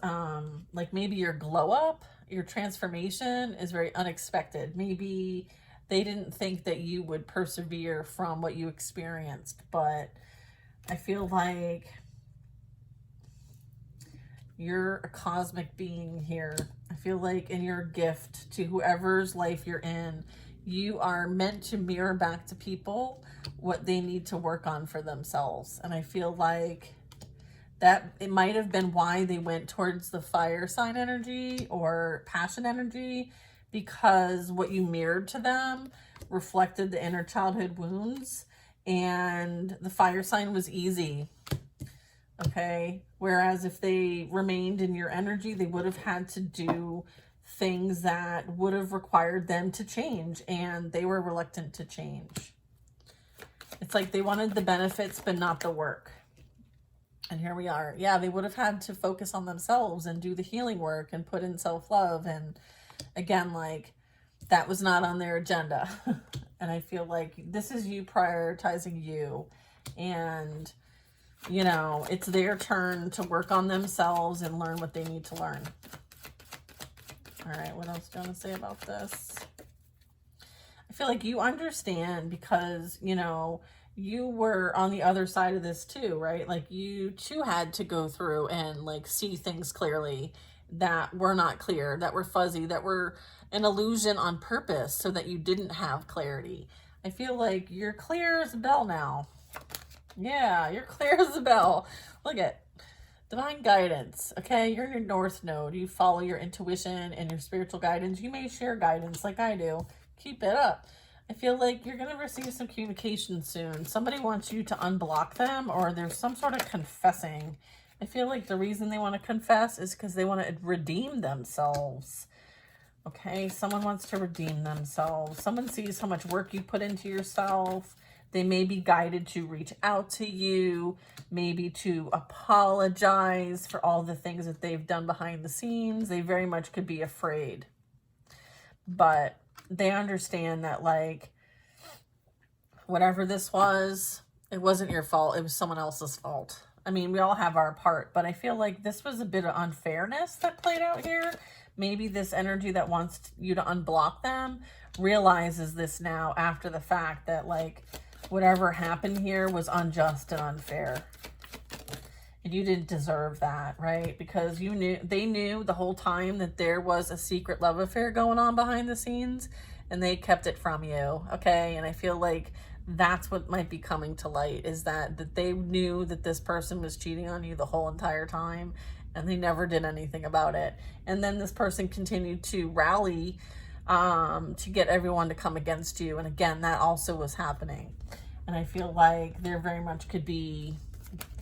like maybe your glow up, your transformation is very unexpected. Maybe they didn't think that you would persevere from what you experienced, but I feel like you're a cosmic being here. I feel like in your gift to whoever's life you're in, you are meant to mirror back to people what they need to work on for themselves. And I feel like that it might have been why they went towards the fire sign energy or passion energy, because what you mirrored to them reflected the inner childhood wounds, and the fire sign was easy. Okay. Whereas if they remained in your energy, they would have had to do things that would have required them to change, and they were reluctant to change. It's like they wanted the benefits, but not the work. And here we are. Yeah, they would have had to focus on themselves and do the healing work and put in self-love. And again, like, that was not on their agenda. And I feel like this is you prioritizing you, and you know, it's their turn to work on themselves and learn what they need to learn. All right, what else do you want to say about this? I feel like you understand because, you know, you were on the other side of this too, right? Like, you too had to go through and like see things clearly that were not clear, that were fuzzy, that were an illusion on purpose so that you didn't have clarity. I feel like you're clear as a bell now. Yeah, you're clear as a bell. Look at divine guidance. Okay, you're in your north node. You follow your intuition and your spiritual guidance. You may share guidance like I do. Keep it up. I feel like you're going to receive some communication soon. Somebody wants you to unblock them, or there's some sort of confessing. I feel like the reason they want to confess is because they want to redeem themselves. Okay, someone wants to redeem themselves. Someone sees how much work you put into yourself. They may be guided to reach out to you, maybe to apologize for all the things that they've done behind the scenes. They very much could be afraid. But they understand that, like, whatever this was, it wasn't your fault. It was someone else's fault. I mean, we all have our part, but I feel like this was a bit of unfairness that played out here. Maybe this energy that wants you to unblock them realizes this now after the fact, that, like, whatever happened here was unjust and unfair. And you didn't deserve that, right? Because they knew the whole time that there was a secret love affair going on behind the scenes, and they kept it from you, okay? And I feel like that's what might be coming to light, is that they knew that this person was cheating on you the whole entire time, and they never did anything about it. And then this person continued to rally to get everyone to come against you. And again, that also was happening. And I feel like there very much could be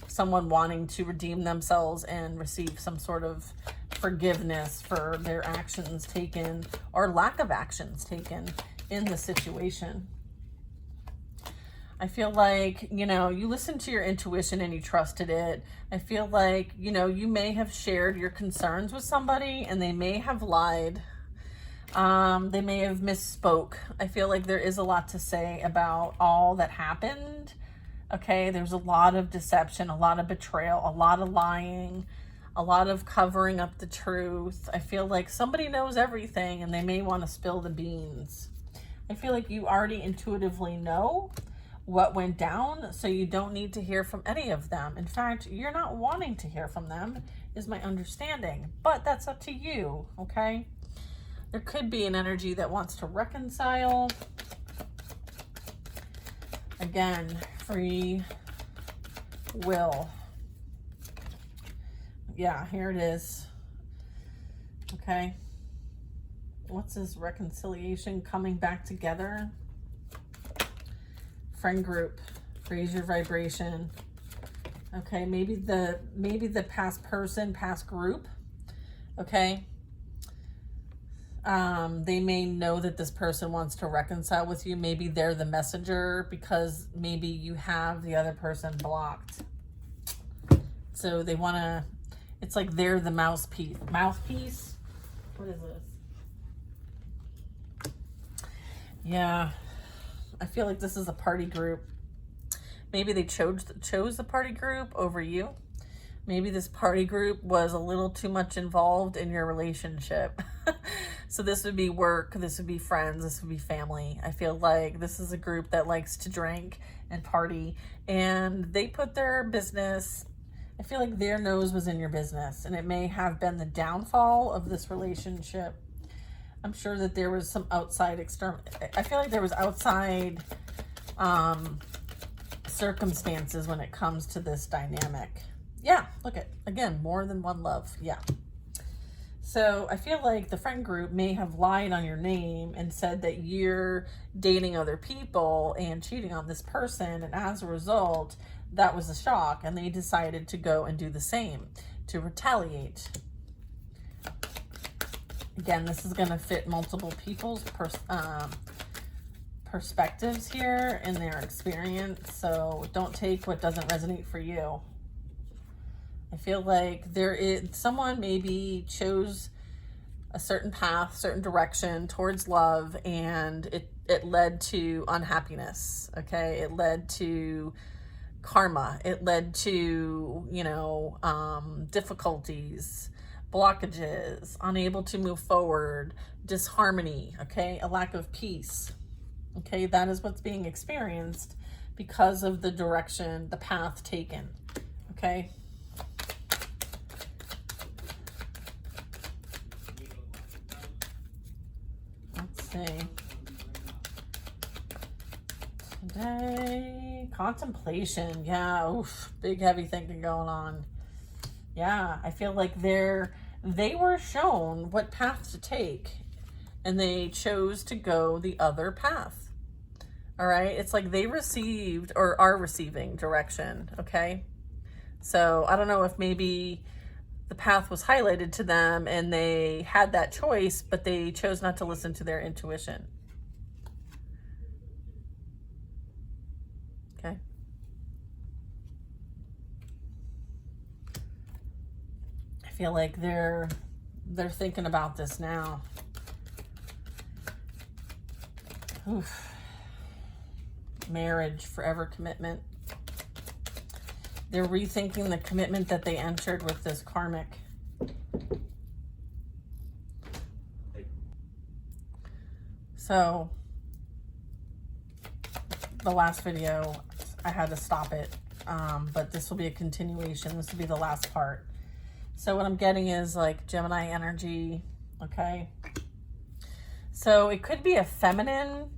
someone wanting to redeem themselves and receive some sort of forgiveness for their actions taken or lack of actions taken in the situation. I feel like, you know, you listened to your intuition and you trusted it. I feel like, you know, you may have shared your concerns with somebody and they may have lied. They may have misspoke. I feel like there is a lot to say about all that happened. Okay, there's a lot of deception, a lot of betrayal, a lot of lying, a lot of covering up the truth. I feel like somebody knows everything and they may want to spill the beans. I feel like you already intuitively know what went down, so you don't need to hear from any of them. In fact, you're not wanting to hear from them, is my understanding. But that's up to you, okay? There could be an energy that wants to reconcile. Again, free will. Yeah, here it is. Okay. What's this reconciliation coming back together? Friend group, raise your vibration. Okay, maybe the past person, past group. Okay. They may know that this person wants to reconcile with you. Maybe they're the messenger because maybe you have the other person blocked. So they want to, it's like they're the mouthpiece. Mouthpiece? What is this? Yeah. I feel like this is a party group. Maybe they chose the party group over you. Maybe this party group was a little too much involved in your relationship. So this would be work, this would be friends, this would be family. I feel like this is a group that likes to drink and party, and they put their business, I feel like their nose was in your business, and it may have been the downfall of this relationship. I'm sure that there was some outside I feel like there was outside circumstances when it comes to this dynamic. Yeah, look at, again, more than one love. Yeah. So I feel like the friend group may have lied on your name and said that you're dating other people and cheating on this person. And as a result, that was a shock. And they decided to go and do the same, to retaliate. Again, this is going to fit multiple people's perspectives here in their experience. So don't take what doesn't resonate for you. I feel like there is someone maybe chose a certain path, certain direction towards love, and it led to unhappiness. Okay. It led to karma. It led to, you know, difficulties, blockages, unable to move forward, disharmony. Okay. A lack of peace. Okay. That is what's being experienced because of the direction, the path taken. Okay. See. Today, contemplation. Yeah, oof, big heavy thinking going on. Yeah, I feel like they were shown what path to take, and they chose to go the other path. All right, it's like they received or are receiving direction. Okay, so I don't know if maybe the path was highlighted to them and they had that choice, but they chose not to listen to their intuition. Okay. I feel like they're thinking about this now. Oof. Marriage, forever commitment. They're rethinking the commitment that they entered with this karmic. So, the last video, I had to stop it. But this will be a continuation. This will be the last part. So what I'm getting is like Gemini energy, okay? So it could be a feminine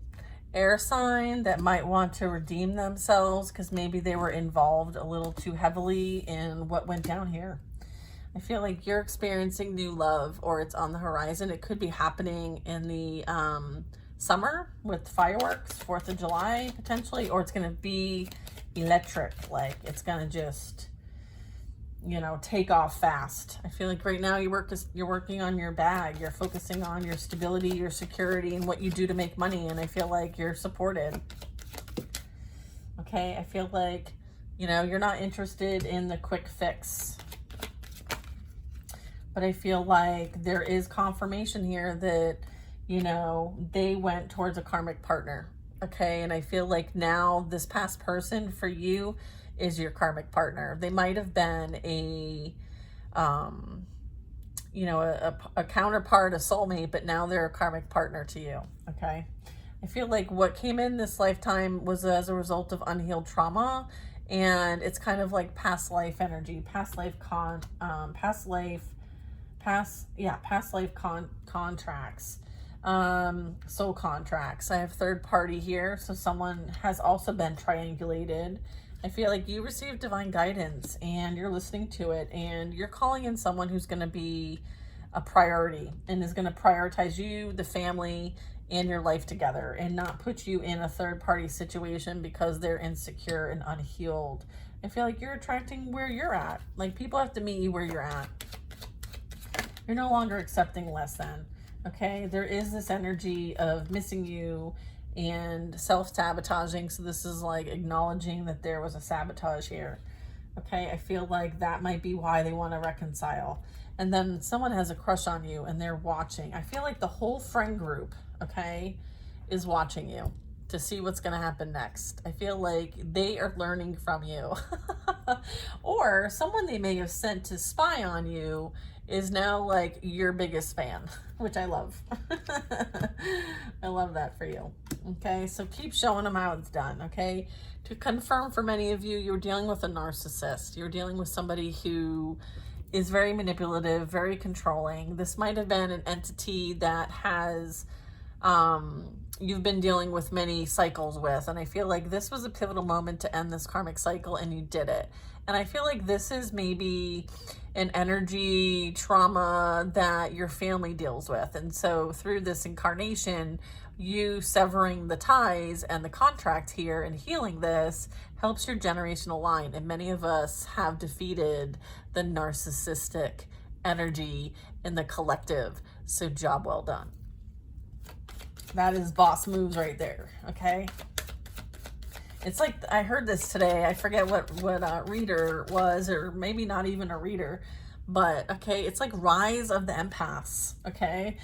air sign that might want to redeem themselves because maybe they were involved a little too heavily in what went down here. I feel like you're experiencing new love, or it's on the horizon. It could be happening in the summer with fireworks, 4th of July potentially, or it's going to be electric. Like it's going to just, you know, take off fast. I feel like right now you're working on your bag. You're focusing on your stability, your security, and what you do to make money. And I feel like you're supported. Okay, I feel like, you know, you're not interested in the quick fix. But I feel like there is confirmation here that, you know, they went towards a karmic partner. Okay, and I feel like now this past person for you is your karmic partner. They might have been a, you know, a counterpart, a soulmate, but now they're a karmic partner to you. Okay, I feel like what came in this lifetime was as a result of unhealed trauma, and it's kind of like past life energy, past life contracts, soul contracts. I have third party here, so someone has also been triangulated. I feel like you received divine guidance and you're listening to it, and you're calling in someone who's going to be a priority and is going to prioritize you, the family, and your life together, and not put you in a third party situation because they're insecure and unhealed. I feel like you're attracting where you're at. Like people have to meet you where you're at. You're no longer accepting less than. Okay, there is this energy of missing you and self-sabotaging. So this is like acknowledging that there was a sabotage here. Okay, I feel like that might be why they want to reconcile. And then someone has a crush on you and they're watching. I feel like the whole friend group, okay, is watching you to see what's going to happen next. I feel like they are learning from you. Or someone they may have sent to spy on you is now like your biggest fan, which I love. I love that for you. Okay, so keep showing them how it's done. Okay, to confirm for many of you, you're dealing with a narcissist. You're dealing with somebody who is very manipulative, very controlling. This might have been an entity that has you've been dealing with many cycles with, and I feel like this was a pivotal moment to end this karmic cycle, and you did it. And I feel like this is maybe an energy trauma that your family deals with. And so through this incarnation, you severing the ties and the contract here and healing this helps your generational line. And many of us have defeated the narcissistic energy in the collective. So job well done. That is boss moves right there. Okay. It's like, I heard this today. I forget what reader was, or maybe not even a reader, but okay, it's like rise of the empaths. Okay,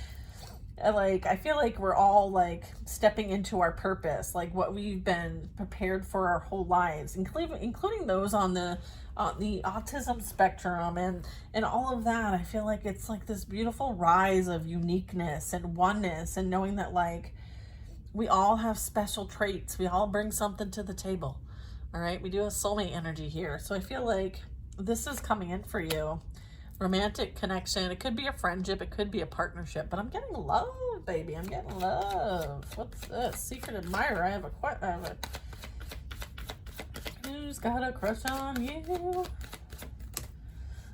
like I feel like we're all like stepping into our purpose, like what we've been prepared for our whole lives, including those on the autism spectrum and all of that. I feel like it's like this beautiful rise of uniqueness and oneness, and knowing that like we all have special traits. We all bring something to the table. All right. We do have soulmate energy here. So I feel like this is coming in for you. Romantic connection. It could be a friendship. It could be a partnership. But I'm getting love, baby. I'm getting love. What's this? Secret admirer. I have a who's got a crush on you?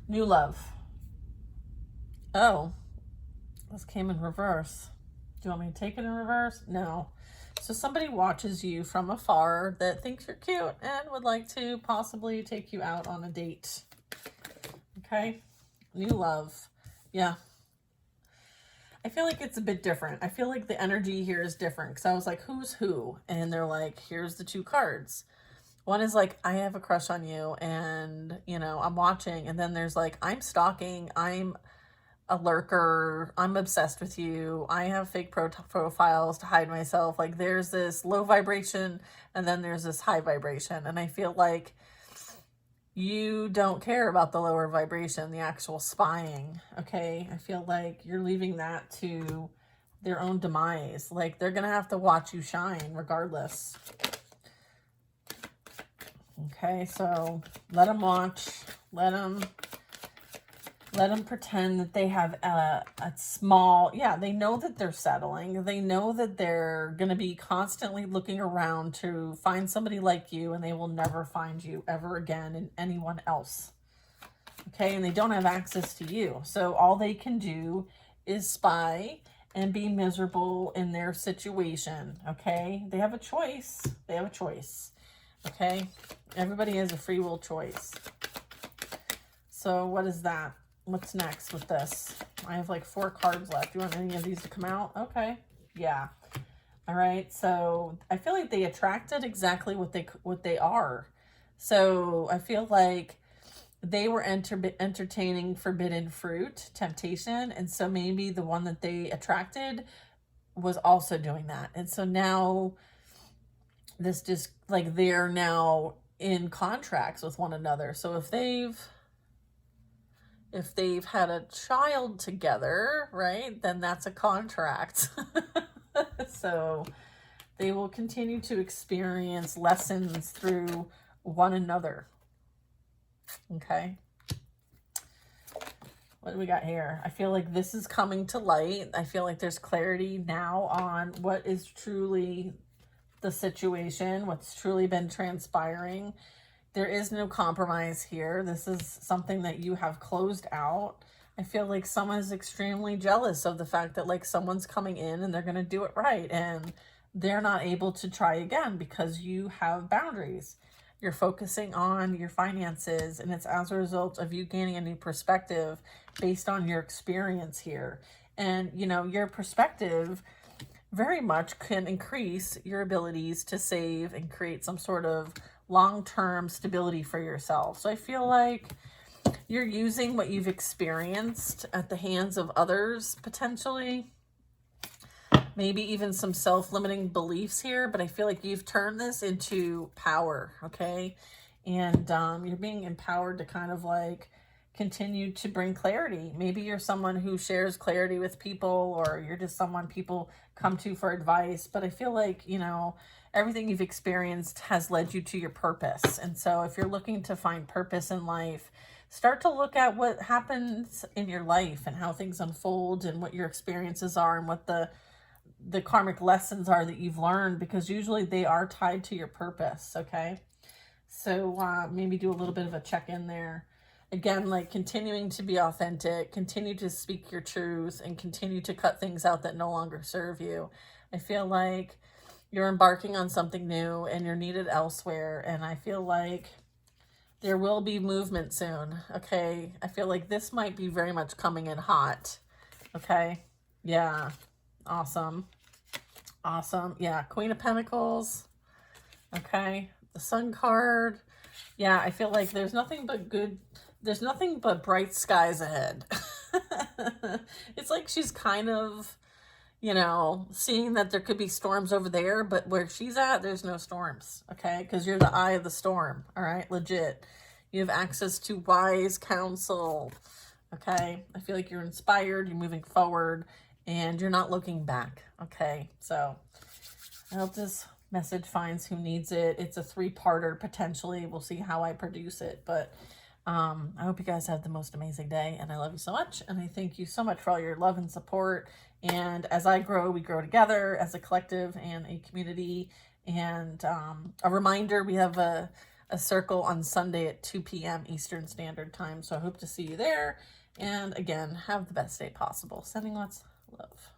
New love. Oh, this came in reverse. Do you want me to take it in reverse? No. So somebody watches you from afar that thinks you're cute and would like to possibly take you out on a date. Okay. New love. Yeah. I feel like it's a bit different. I feel like the energy here is different because I was like, who's who? And they're like, here's the two cards. One is like, I have a crush on you and, you know, I'm watching. And then there's like, I'm stalking. I'm a lurker. I'm obsessed with you. I have fake profiles to hide myself. Like there's this low vibration and then there's this high vibration. And I feel like you don't care about the lower vibration, the actual spying. Okay. I feel like you're leaving that to their own demise. Like they're going to have to watch you shine regardless. Okay. So let them watch, let them pretend that they have a small, yeah, they know that they're settling. They know that they're going to be constantly looking around to find somebody like you, and they will never find you ever again in anyone else. Okay, and they don't have access to you. So all they can do is spy and be miserable in their situation. Okay, they have a choice. They have a choice. Okay, everybody has a free will choice. So what is that? What's next with this? I have like 4 cards left. You want any of these to come out? Okay, yeah. All right, so I feel like they attracted exactly what they are. So I feel like they were entertaining forbidden fruit, temptation, and so maybe the one that they attracted was also doing that. And so now this just like they're now in contracts with one another. So if they've had a child together, right, then that's a contract. So they will continue to experience lessons through one another. Okay. What do we got here? I feel like this is coming to light. I feel like there's clarity now on what is truly the situation, what's truly been transpiring. There is no compromise here. This is something that you have closed out. I feel like someone is extremely jealous of the fact that like someone's coming in and they're going to do it right, and they're not able to try again because you have boundaries. You're focusing on your finances, and it's as a result of you gaining a new perspective based on your experience here. And, you know, your perspective very much can increase your abilities to save and create some sort of long-term stability for yourself. So I feel like you're using what you've experienced at the hands of others, potentially. Maybe even some self-limiting beliefs here, but I feel like you've turned this into power, okay? And you're being empowered to kind of like continue to bring clarity. Maybe you're someone who shares clarity with people, or you're just someone people come to for advice. But I feel like, you know, everything you've experienced has led you to your purpose. And so if you're looking to find purpose in life, start to look at what happens in your life and how things unfold and what your experiences are and what the karmic lessons are that you've learned, because usually they are tied to your purpose. Okay. So maybe do a little bit of a check-in there. Again, like continuing to be authentic, continue to speak your truth, and continue to cut things out that no longer serve you. I feel like you're embarking on something new and you're needed elsewhere. And I feel like there will be movement soon. Okay. I feel like this might be very much coming in hot. Okay. Yeah. Awesome. Awesome. Yeah. Queen of Pentacles. Okay. The Sun card. Yeah. I feel like there's nothing but good. There's nothing but bright skies ahead. It's like she's kind of, you know, seeing that there could be storms over there, but where she's at, there's no storms. Okay. Because you're the eye of the storm. All right. Legit. You have access to wise counsel. Okay. I feel like you're inspired. You're moving forward. And you're not looking back, okay? So I hope this message finds who needs it. It's a 3-parter, potentially. We'll see how I produce it. But I hope you guys have the most amazing day. And I love you so much. And I thank you so much for all your love and support. And as I grow, we grow together as a collective and a community. And a reminder, we have a circle on Sunday at 2 p.m. Eastern Standard Time. So I hope to see you there. And again, have the best day possible. Sending lots love.